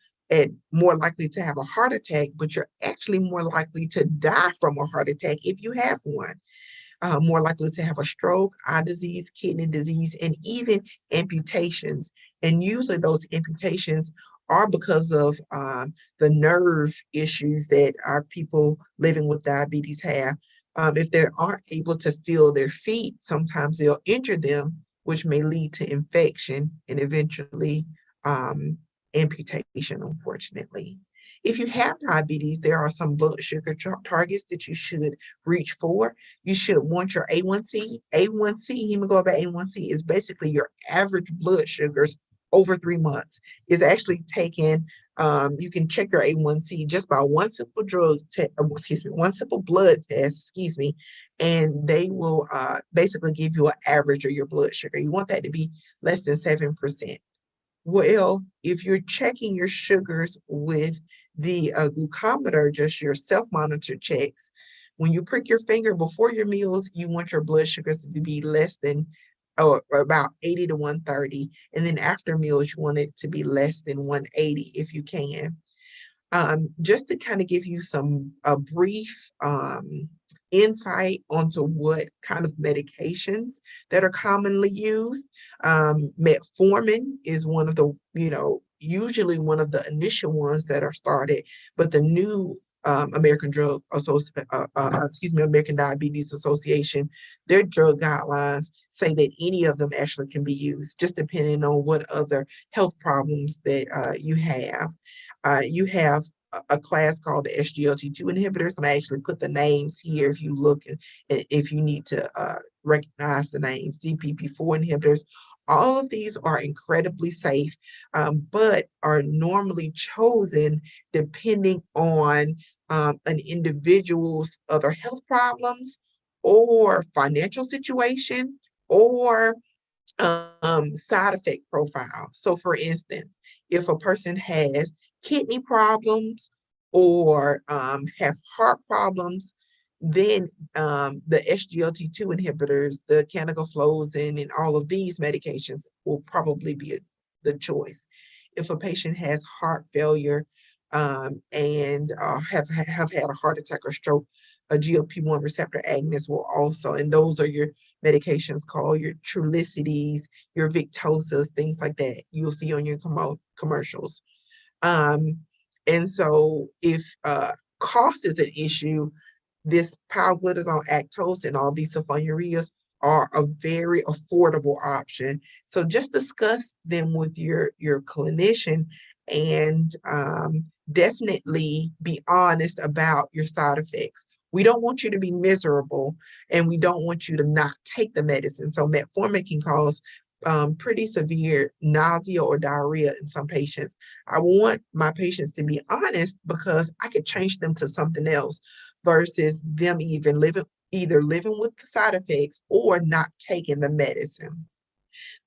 more likely to have a heart attack, but you're actually more likely to die from a heart attack if you have one. More likely to have a stroke, eye disease, kidney disease, and even amputations. And usually those amputations are because of the nerve issues that our people living with diabetes have. If they aren't able to feel their feet, sometimes they'll injure them, which may lead to infection and eventually amputation, unfortunately. If you have diabetes, there are some blood sugar targets that you should reach for. You should want your A1C. A1C, hemoglobin A1C, is basically your average blood sugars over 3 months. It's actually taken, you can check your A1C just by one simple one simple blood test, and they will basically give you an average of your blood sugar. You want that to be less than 7%. Well, if you're checking your sugars with the glucometer, just your self-monitor checks, when you prick your finger before your meals, you want your blood sugars to be less than about 80 to 130. And then after meals, you want it to be less than 180 if you can. Just to kind of give you a brief insight onto what kind of medications that are commonly used. Metformin is one of the, usually one of the initial ones that are started, but the new American Diabetes Association, their drug guidelines say that any of them actually can be used, just depending on what other health problems that you have. You have a class called the SGLT2 inhibitors, and I actually put the names here if you look, if you need to recognize the names. DPP4 inhibitors. All of these are incredibly safe, but are normally chosen depending on an individual's other health problems or financial situation or side effect profile. So for instance, if a person has kidney problems or have heart problems, then the SGLT2 inhibitors, the canagliflozin, and all of these medications will probably be the choice. If a patient has heart failure and have had a heart attack or stroke, a GLP-1 receptor agonist will also, and those are your medications called your Trulicities, your Victosas, things like that you'll see on your commercials. And so if cost is an issue, this pioglitazone, Actos, and all these sulfonylureas are a very affordable option. So just discuss them with your clinician and definitely be honest about your side effects. We don't want you to be miserable, and we don't want you to not take the medicine. So metformin can cause pretty severe nausea or diarrhea in some patients. I want my patients to be honest because I could change them to something else versus them either living with the side effects or not taking the medicine.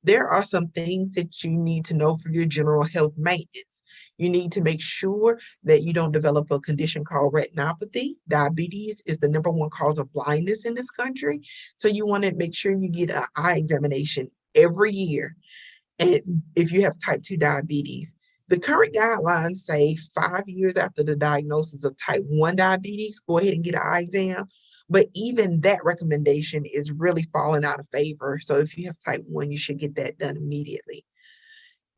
There are some things that you need to know for your general health maintenance. You need to make sure that you don't develop a condition called retinopathy. Diabetes is the #1 cause of blindness in this country. So you want to make sure you get an eye examination every year. And if you have type 2 diabetes, the current guidelines say 5 years after the diagnosis of type 1 diabetes, go ahead and get an eye exam. But even that recommendation is really falling out of favor. So if you have type 1, you should get that done immediately.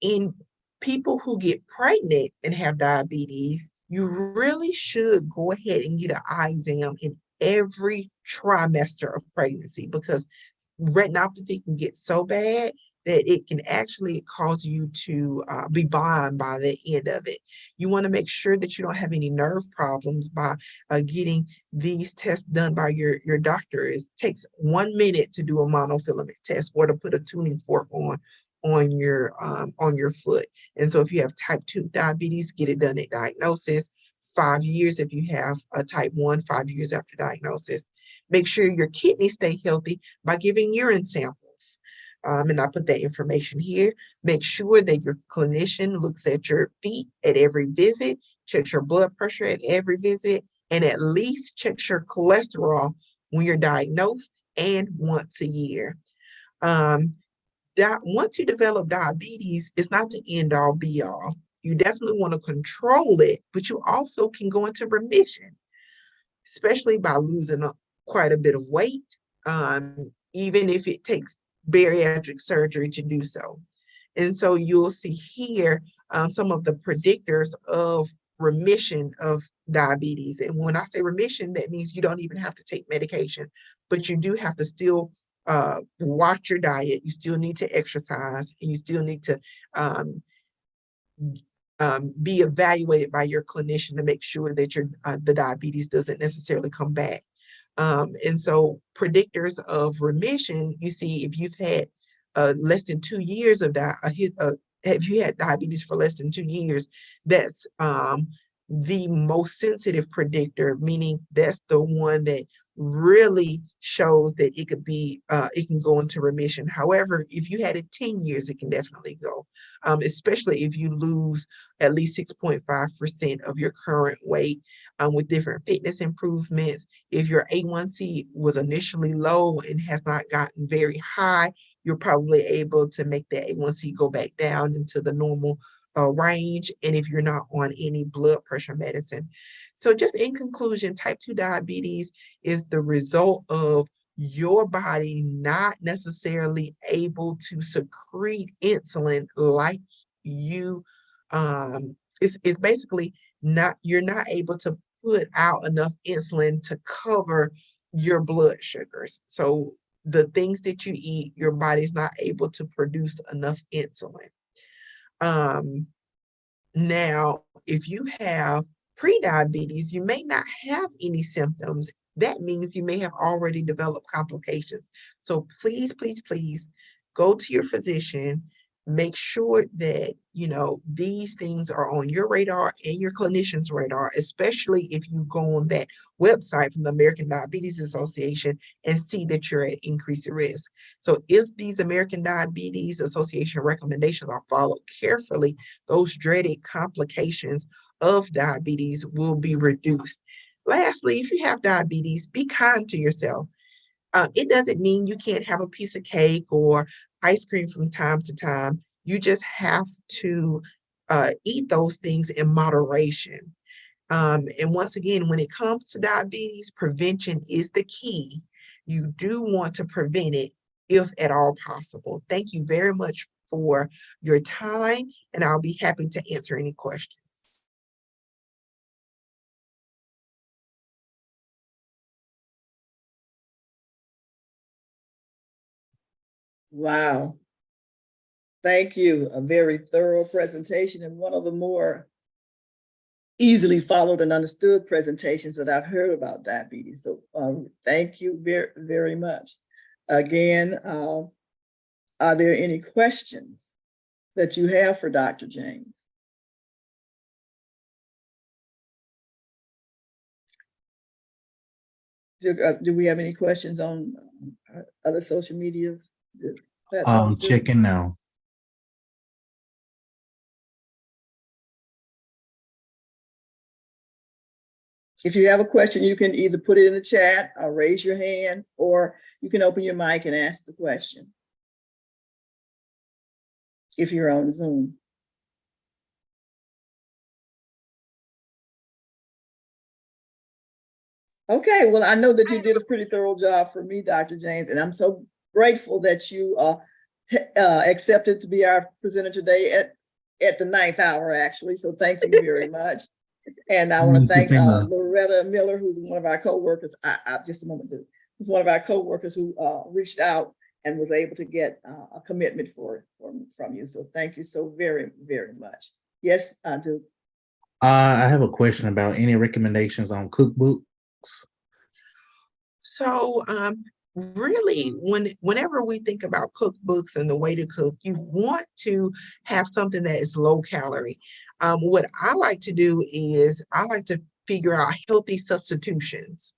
In people who get pregnant and have diabetes, you really should go ahead and get an eye exam in every trimester of pregnancy because retinopathy can get so bad that it can actually cause you to be blind by the end of it. You want to make sure that you don't have any nerve problems by getting these tests done by your doctor. It takes 1 minute to do a monofilament test or to put a tuning fork on your foot. And so if you have type 2 diabetes, get it done at diagnosis. 5 years if you have a type 1, 5 years after diagnosis. Make sure your kidneys stay healthy by giving urine samples. And I put that information here. Make sure that your clinician looks at your feet at every visit, checks your blood pressure at every visit, and at least checks your cholesterol when you're diagnosed and once a year. Once you develop diabetes, it's not the end all be all. You definitely want to control it, but you also can go into remission, especially by losing quite a bit of weight, even if it takes bariatric surgery to do so. And so you'll see here some of the predictors of remission of diabetes. And when I say remission, that means you don't even have to take medication, but you do have to still watch your diet. You still need to exercise, and you still need to be evaluated by your clinician to make sure that the diabetes doesn't necessarily come back. And so predictors of remission, you see, if you've had less than 2 years of have you had diabetes for less than 2 years, that's the most sensitive predictor, meaning that's the one that really shows that it could be, it can go into remission. However, if you had it 10 years, it can definitely go, especially if you lose at least 6.5% of your current weight with different fitness improvements. If your A1C was initially low and has not gotten very high, you're probably able to make that A1C go back down into the normal range, and if you're not on any blood pressure medicine. So just in conclusion, type 2 diabetes is the result of your body not necessarily able to secrete insulin like you, it's basically you're not able to put out enough insulin to cover your blood sugars. So the things that you eat, your body's not able to produce enough insulin. Now, if you have prediabetes, you may not have any symptoms. That means you may have already developed complications. So please, please, please go to your physician. Make sure that, these things are on your radar and your clinician's radar, especially if you go on that website from the American Diabetes Association and see that you're at increased risk. So if these American Diabetes Association recommendations are followed carefully, those dreaded complications of diabetes will be reduced. Lastly, if you have diabetes, be kind to yourself. It doesn't mean you can't have a piece of cake or ice cream from time to time. You just have to eat those things in moderation. And once again, when it comes to diabetes, prevention is the key. You do want to prevent it if at all possible. Thank you very much for your time, and I'll be happy to answer any questions. Wow. Thank you. A very thorough presentation, and one of the more easily followed and understood presentations that I've heard about diabetes. So thank you very, very much. Again, are there any questions that you have for Dr. James? Do we have any questions on other social medias? Checking now. If you have a question, you can either put it in the chat or raise your hand, or you can open your mic and ask the question if you're on Zoom. Okay, well, I know that you did a pretty thorough job for me, Dr. James, and I'm so grateful that you accepted to be our presenter today at the 9th hour, actually. So thank you very much. And I want to thank Loretta Miller, who's one of our co-workers. Just a moment, who's one of our co-workers who reached out and was able to get a commitment from you. So thank you so very, very much. Yes, I do. I have a question about any recommendations on cookbooks. So really, whenever we think about cookbooks and the way to cook, you want to have something that is low calorie. What I like to do is I like to figure out healthy substitutions.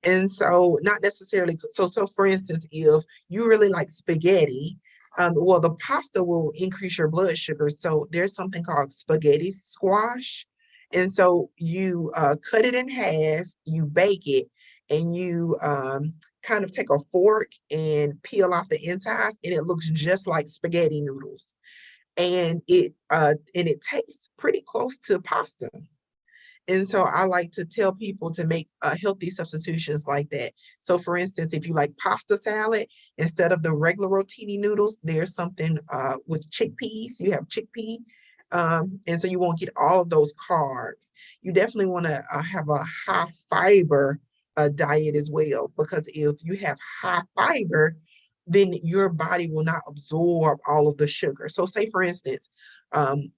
And so not necessarily, so for instance, if you really like spaghetti, well, the pasta will increase your blood sugar. So there's something called spaghetti squash. And so you cut it in half, you bake it, and you kind of take a fork and peel off the insides, and it looks just like spaghetti noodles. And it tastes pretty close to pasta. And so I like to tell people to make healthy substitutions like that. So for instance, if you like pasta salad, instead of the regular rotini noodles, there's something with chickpeas. You have chickpea. And so you won't get all of those carbs. You definitely want to have a high fiber diet as well, because if you have high fiber, then your body will not absorb all of the sugar. So say for instance, when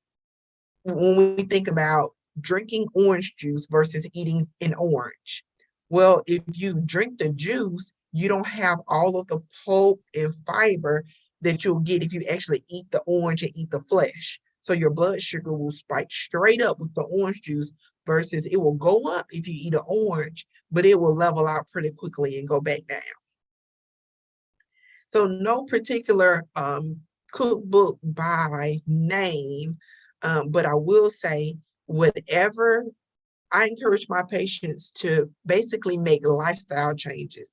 we think about drinking orange juice versus eating an orange. Well, if you drink the juice, you don't have all of the pulp and fiber that you'll get if you actually eat the orange and eat the flesh. So your blood sugar will spike straight up with the orange juice versus it will go up if you eat an orange, but it will level out pretty quickly and go back down. So no particular cookbook by name, but I will say, whatever, I encourage my patients to basically make lifestyle changes.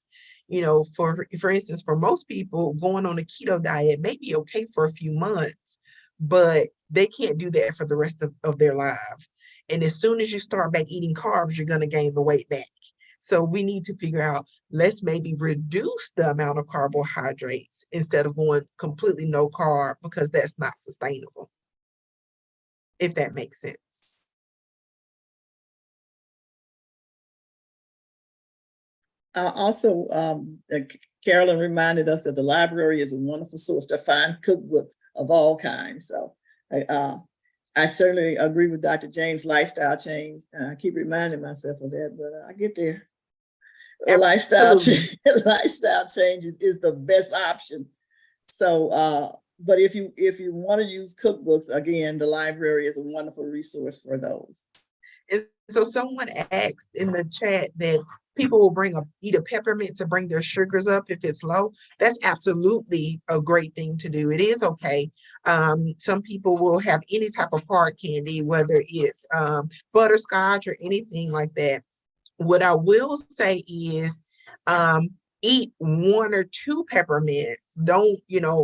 You know, for instance, for most people, going on a keto diet may be okay for a few months, but they can't do that for the rest of their lives. And as soon as you start back eating carbs, you're going to gain the weight back. So we need to figure out, let's maybe reduce the amount of carbohydrates instead of going completely no carb, because that's not sustainable, if that makes sense. Also, Carolyn reminded us that the library is a wonderful source to find cookbooks of all kinds. So I certainly agree with Dr. James, lifestyle change. I keep reminding myself of that, but I get there. Lifestyle change is the best option. So, but if you want to use cookbooks, again, the library is a wonderful resource for those. And so someone asked in the chat that people will eat a peppermint to bring their sugars up if it's low. That's absolutely a great thing to do. It is okay. Some people will have any type of hard candy, whether it's butterscotch or anything like that. What I will say is eat 1 or 2 peppermints. Don't,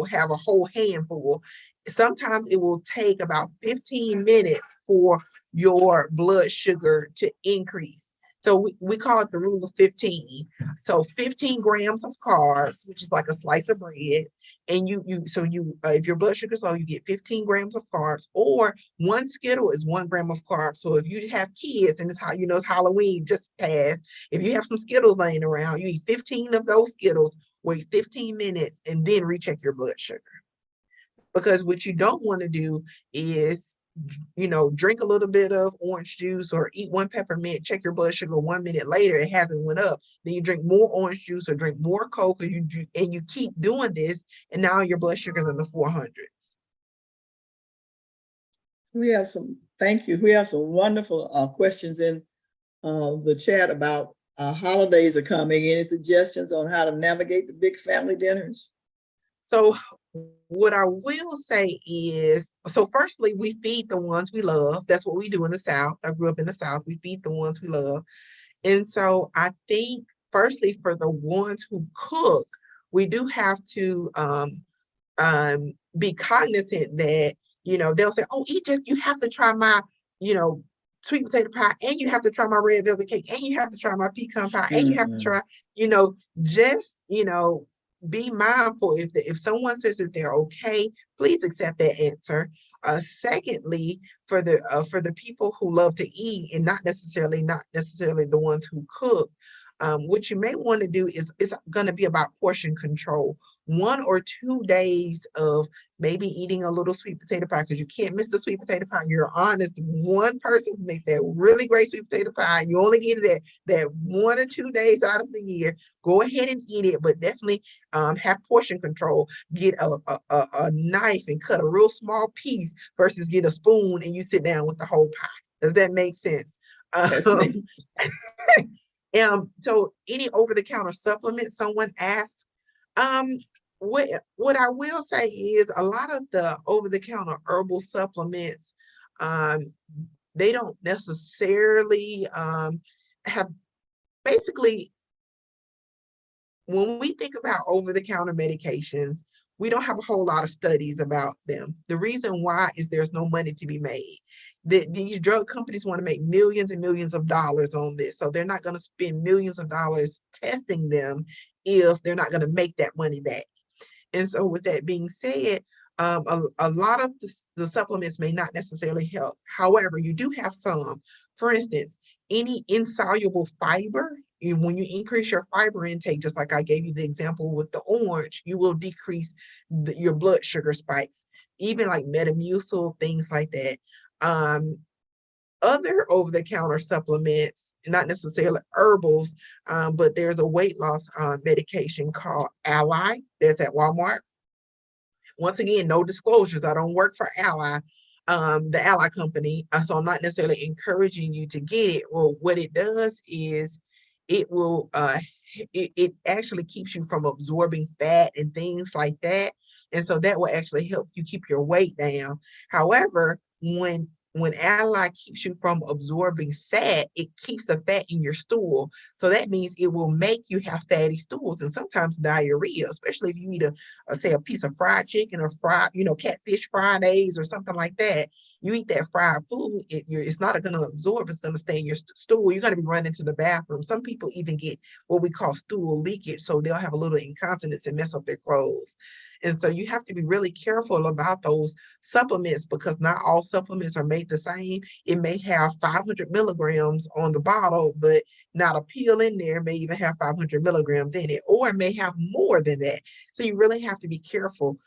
have a whole handful. Sometimes it will take about 15 minutes for your blood sugar to increase. So we call it the rule of 15. So 15 grams of carbs, which is like a slice of bread. And if your blood sugar is low, you get 15 grams of carbs, or 1 Skittle is 1 gram of carbs. So if you have kids and it's Halloween just passed, if you have some Skittles laying around, you eat 15 of those Skittles, wait 15 minutes, and then recheck your blood sugar. Because what you don't want to do is, drink a little bit of orange juice or eat 1 peppermint, check your blood sugar 1 minute later, it hasn't went up. Then you drink more orange juice or drink more Coke, and you keep doing this, and now your blood sugar's in the 400s. Thank you. We have some wonderful questions in the chat about holidays are coming. Any suggestions on how to navigate the big family dinners? So what I will say is, firstly, we feed the ones we love. That's what we do in the South. I grew up in the South. We feed the ones we love. And so I think, firstly, for the ones who cook, we do have to be cognizant that, they'll say, oh, you have to try my, sweet potato pie, and you have to try my red velvet cake, and you have to try my pecan pie, and you have to try, be mindful. If someone says that they're okay, please accept that answer. Secondly, for the people who love to eat and not necessarily the ones who cook, what you may want to do is it's going to be about portion control. 1 or 2 days of maybe eating a little sweet potato pie, because you can't miss the sweet potato pie. You're honest. One person who makes that really great sweet potato pie. You only get it that 1 or 2 days out of the year. Go ahead and eat it, but definitely have portion control. Get a knife and cut a real small piece versus get a spoon and you sit down with the whole pie. Does that make sense? Yes, ma'am. So any over-the-counter supplements, someone asked. What I will say is a lot of the over-the-counter herbal supplements, they don't necessarily have basically, when we think about over-the-counter medications, we don't have a whole lot of studies about them. The reason why is there's no money to be made. These drug companies want to make millions and millions of dollars on this. So they're not going to spend millions of dollars testing them if they're not going to make that money back. And so with that being said, a lot of the supplements may not necessarily help. However, you do have some. For instance, any insoluble fiber, when you increase your fiber intake, just like I gave you the example with the orange, you will decrease your blood sugar spikes, even like Metamucil, things like that. Other over-the-counter supplements, not necessarily herbals, but there's a weight loss medication called Ally that's at Walmart. Once again, no disclosures. I don't work for Ally, the Ally company, so I'm not necessarily encouraging you to get it. Well, what it does is it will it actually keeps you from absorbing fat and things like that, and so that will actually help you keep your weight down. However, when Ally keeps you from absorbing fat, it keeps the fat in your stool. So that means it will make you have fatty stools and sometimes diarrhea, especially if you eat say a piece of fried chicken or fried, catfish Fridays or something like that. You eat that fried food, it's not going to absorb, it's going to stay in your stool. You're going to be running to the bathroom. Some people even get what we call stool leakage, so they'll have a little incontinence and mess up their clothes. And so you have to be really careful about those supplements because not all supplements are made the same. It may have 500 milligrams on the bottle, but not a pill in there may even have 500 milligrams in it, or it may have more than that. So you really have to be careful.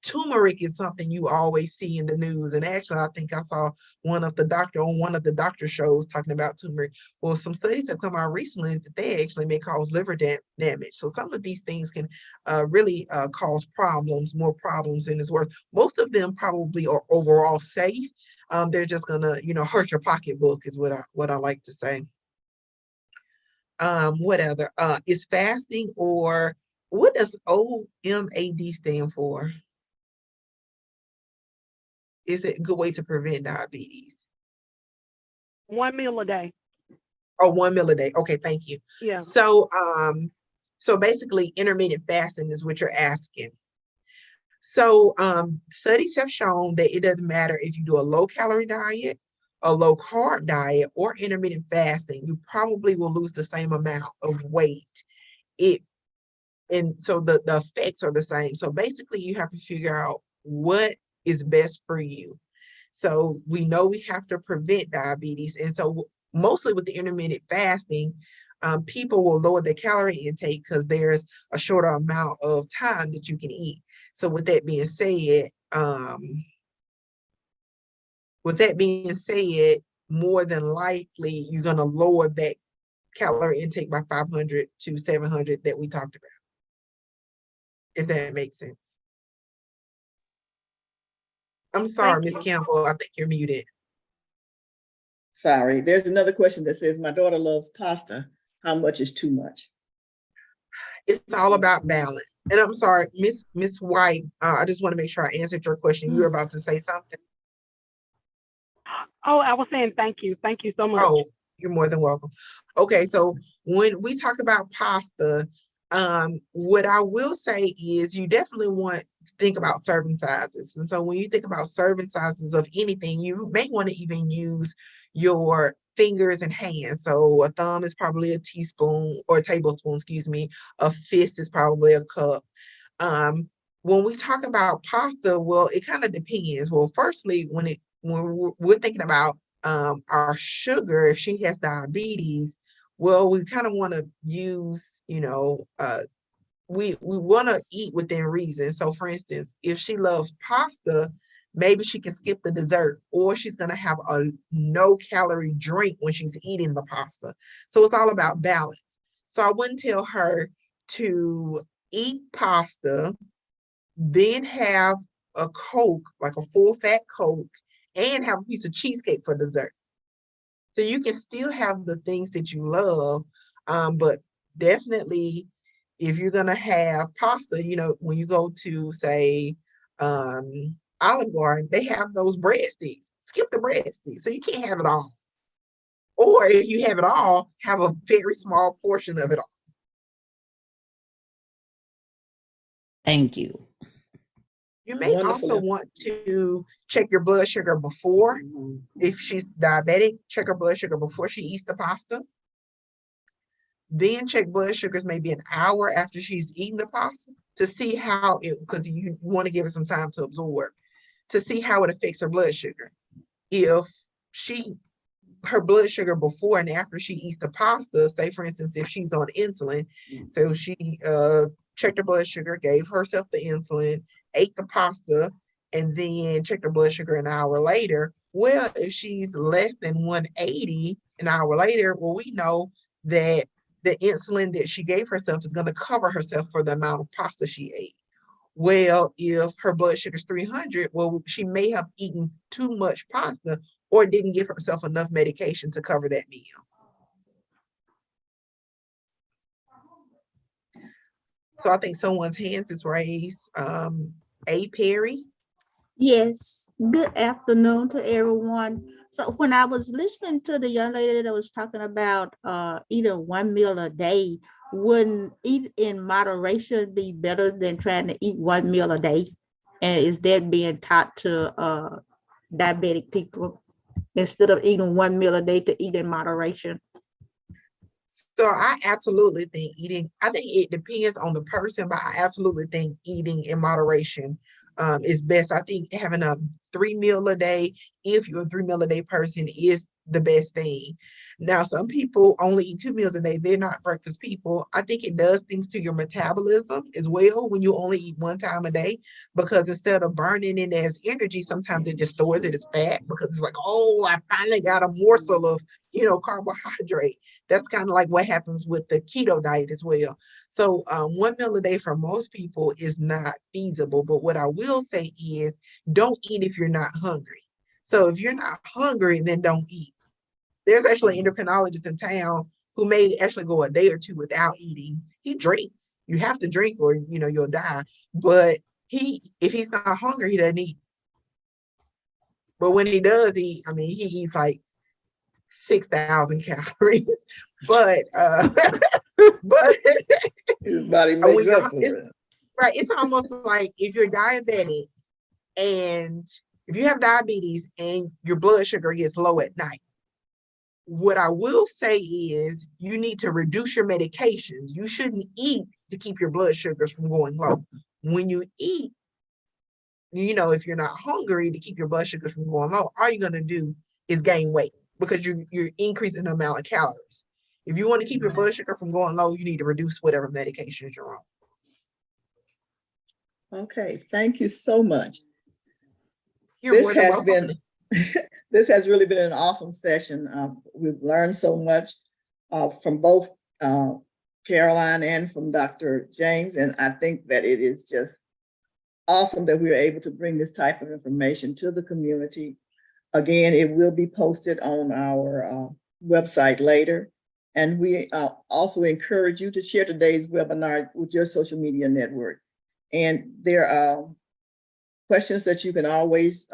Turmeric is something you always see in the news. And actually, I think I saw one of the doctor shows talking about turmeric. Well, some studies have come out recently that they actually may cause liver damage. So some of these things can really cause more problems than it's worth. Most of them probably are overall safe. They're just gonna, hurt your pocketbook is what I like to say. What other? Is fasting or what does OMAD stand for? Is it a good way to prevent diabetes? 1 meal a day. Or 1 meal a day. Okay, thank you. Yeah. So, so basically intermittent fasting is what you're asking. So, studies have shown that it doesn't matter if you do a low calorie diet, a low carb diet, or intermittent fasting, you probably will lose the same amount of weight. And so the effects are the same. So basically you have to figure out what is best for you. So we know we have to prevent diabetes. And so mostly with the intermittent fasting, people will lower their calorie intake because there's a shorter amount of time that you can eat. So with that being said, more than likely you're going to lower that calorie intake by 500 to 700 that we talked about. If that makes sense. I'm sorry, Ms. Campbell, I think you're muted. Sorry, there's another question that says, my daughter loves pasta. How much is too much? It's all about balance. And I'm sorry, Miss White, I just want to make sure I answered your question. You were about to say something. Oh, I was saying thank you. Thank you so much. Oh, you're more than welcome. Okay, so when we talk about pasta, what I will say is you definitely want to think about serving sizes. And so when you think about serving sizes of anything, you may want to even use your fingers and hands. So a thumb is probably a teaspoon or a tablespoon, excuse me. A fist is probably a cup. When we talk about pasta, well, it kind of depends. Well, firstly, when we're thinking about our sugar, if she has diabetes, well, we kind of want to use, we want to eat within reason. So for instance, if she loves pasta, maybe she can skip the dessert, or she's going to have a no calorie drink when she's eating the pasta. So it's all about balance. So I wouldn't tell her to eat pasta, then have a Coke, like a full fat Coke, and have a piece of cheesecake for dessert. So you can still have the things that you love, but definitely if you're gonna have pasta, when you go to say Olive Garden, they have those breadsticks. Skip the breadsticks, so you can't have it all. Or if you have it all, have a very small portion of it all. Thank you. You may Wonderful. also want to check your blood sugar before. If she's diabetic, check her blood sugar before she eats the pasta. Then check blood sugars maybe an hour after she's eaten the pasta to see how it, because you want to give it some time to absorb, to see how it affects her blood sugar. If her blood sugar before and after she eats the pasta, say for instance, if she's on insulin, so she checked her blood sugar, gave herself the insulin, ate the pasta, and then checked her blood sugar an hour later. Well, if she's less than 180 an hour later, well, we know that the insulin that she gave herself is going to cover herself for the amount of pasta she ate. Well, if her blood sugar is 300, well, she may have eaten too much pasta or didn't give herself enough medication to cover that meal. So I think someone's hands is raised. A. Perry. Yes, good afternoon to everyone. So when I was listening to the young lady that was talking about eating one meal a day, wouldn't eat in moderation be better than trying to eat one meal a day? And is that being taught to diabetic people instead of eating one meal a day to eat in moderation? So I absolutely think I think it depends on the person, but I absolutely think eating in moderation is best. I think having a 3 meal a day, if you're a 3 meal a day person, is the best thing. Now, some people only eat 2 meals a day. They're not breakfast people. I think it does things to your metabolism as well when you only eat 1 time a day, because instead of burning it as energy, sometimes it just stores it as fat because it's like, oh, I finally got a morsel of, carbohydrate. That's kind of like what happens with the keto diet as well. So 1 meal a day for most people is not feasible. But what I will say is don't eat if you're not hungry. So if you're not hungry, then don't eat. There's actually an endocrinologist in town who may actually go a day or 2 without eating. He drinks. You have to drink or, you'll die. But if he's not hungry, he doesn't eat. But when he does eat, he eats like 6,000 calories. But His body makes up for it. Right. It's almost like if you're diabetic and if you have diabetes and your blood sugar gets low at night, what I will say is you need to reduce your medications. You shouldn't eat to keep your blood sugars from going low. When you eat, if you're not hungry to keep your blood sugars from going low, all you're going to do is gain weight because you're increasing the amount of calories. If you want to keep your blood sugar from going low, you need to reduce whatever medications you're on. Okay, thank you so much. You're more than welcome. This has really been an awesome session. We've learned so much from both Caroline and from Dr. James, and I think that it is just awesome that we are able to bring this type of information to the community. Again, it will be posted on our website later. And we also encourage you to share today's webinar with your social media network. And there are questions that you can always,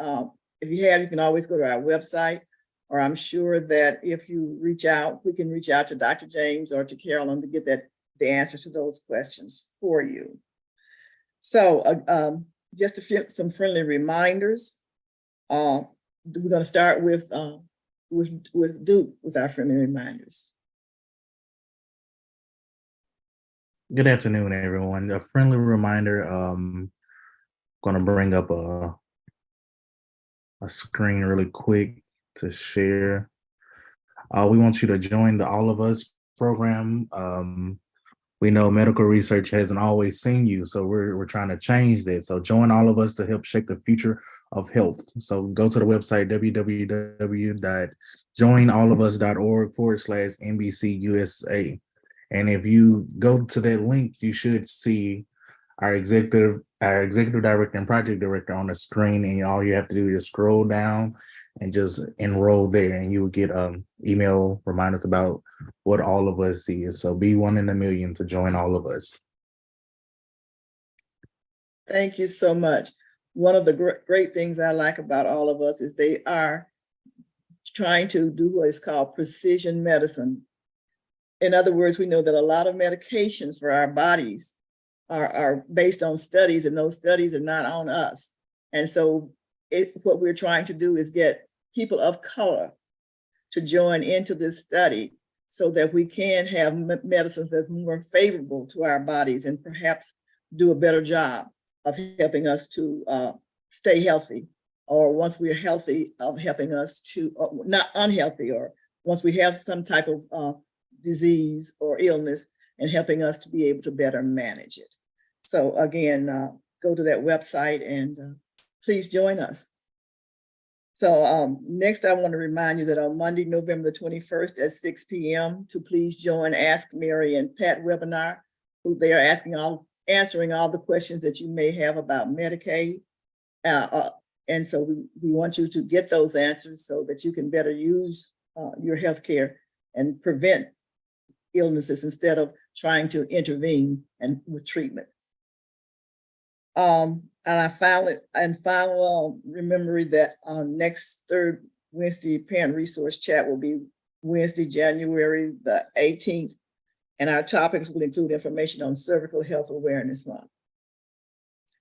if you have, you can always go to our website, or I'm sure that if you reach out, we can reach out to Dr. James or to Carolyn to get the answers to those questions for you. So just some friendly reminders. We're going to start with Duke with our friendly reminders. Good afternoon, everyone. A friendly reminder, going to bring up a screen really quick to share. We want you to join the All of Us program. we know medical research hasn't always seen you, so we're trying to change that. So join all of us to help shape the future of health. So go to the website www.joinallofus.org/NBCUSA. And if you go to that link, you should see our executive director and project director on the screen, and all you have to do is scroll down and just enroll there, and you will get email reminders about what All of Us is. So be one in a million to join All of Us. Thank you so much. One of the great things I like about All of Us is they are trying to do what is called precision medicine. In other words, we know that a lot of medications for our bodies are based on studies, and those studies are not on us. And so what we're trying to do is get people of color to join into this study so that we can have medicines that are more favorable to our bodies and perhaps do a better job of helping us to stay healthy, or once we're healthy, of helping us to not unhealthy, or once we have some type of disease or illness, and helping us to be able to better manage it. So again, go to that website and please join us. So next, I want to remind you that on Monday, November the 21st at 6 p.m. to please join Ask Mary and Pat webinar, who they are answering all the questions that you may have about Medicaid. And so we want you to get those answers so that you can better use your healthcare and prevent illnesses instead of trying to intervene and with treatment. And finally, remembering that next third Wednesday parent resource chat will be Wednesday, January the 18th. And our topics will include information on Cervical Health Awareness Month.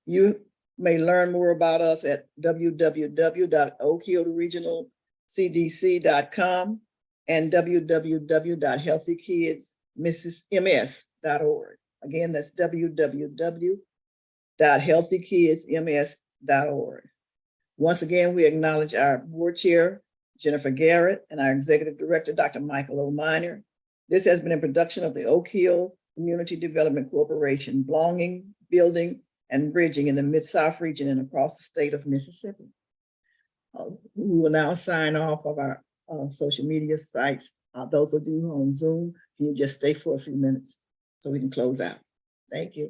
You may learn more about us at www.oakhillregionalcdc.com and www.healthykidsms.org. Again, that's www.healthykidsms.org. Once again, we acknowledge our board chair, Jennifer Garrett, and our executive director, Dr. Michael O. Minor. This has been a production of the Oak Hill Community Development Corporation, belonging, building, and bridging in the Mid-South region and across the state of Mississippi. We will now sign off of our social media sites. Those of you on Zoom, can you just stay for a few minutes so we can close out? Thank you.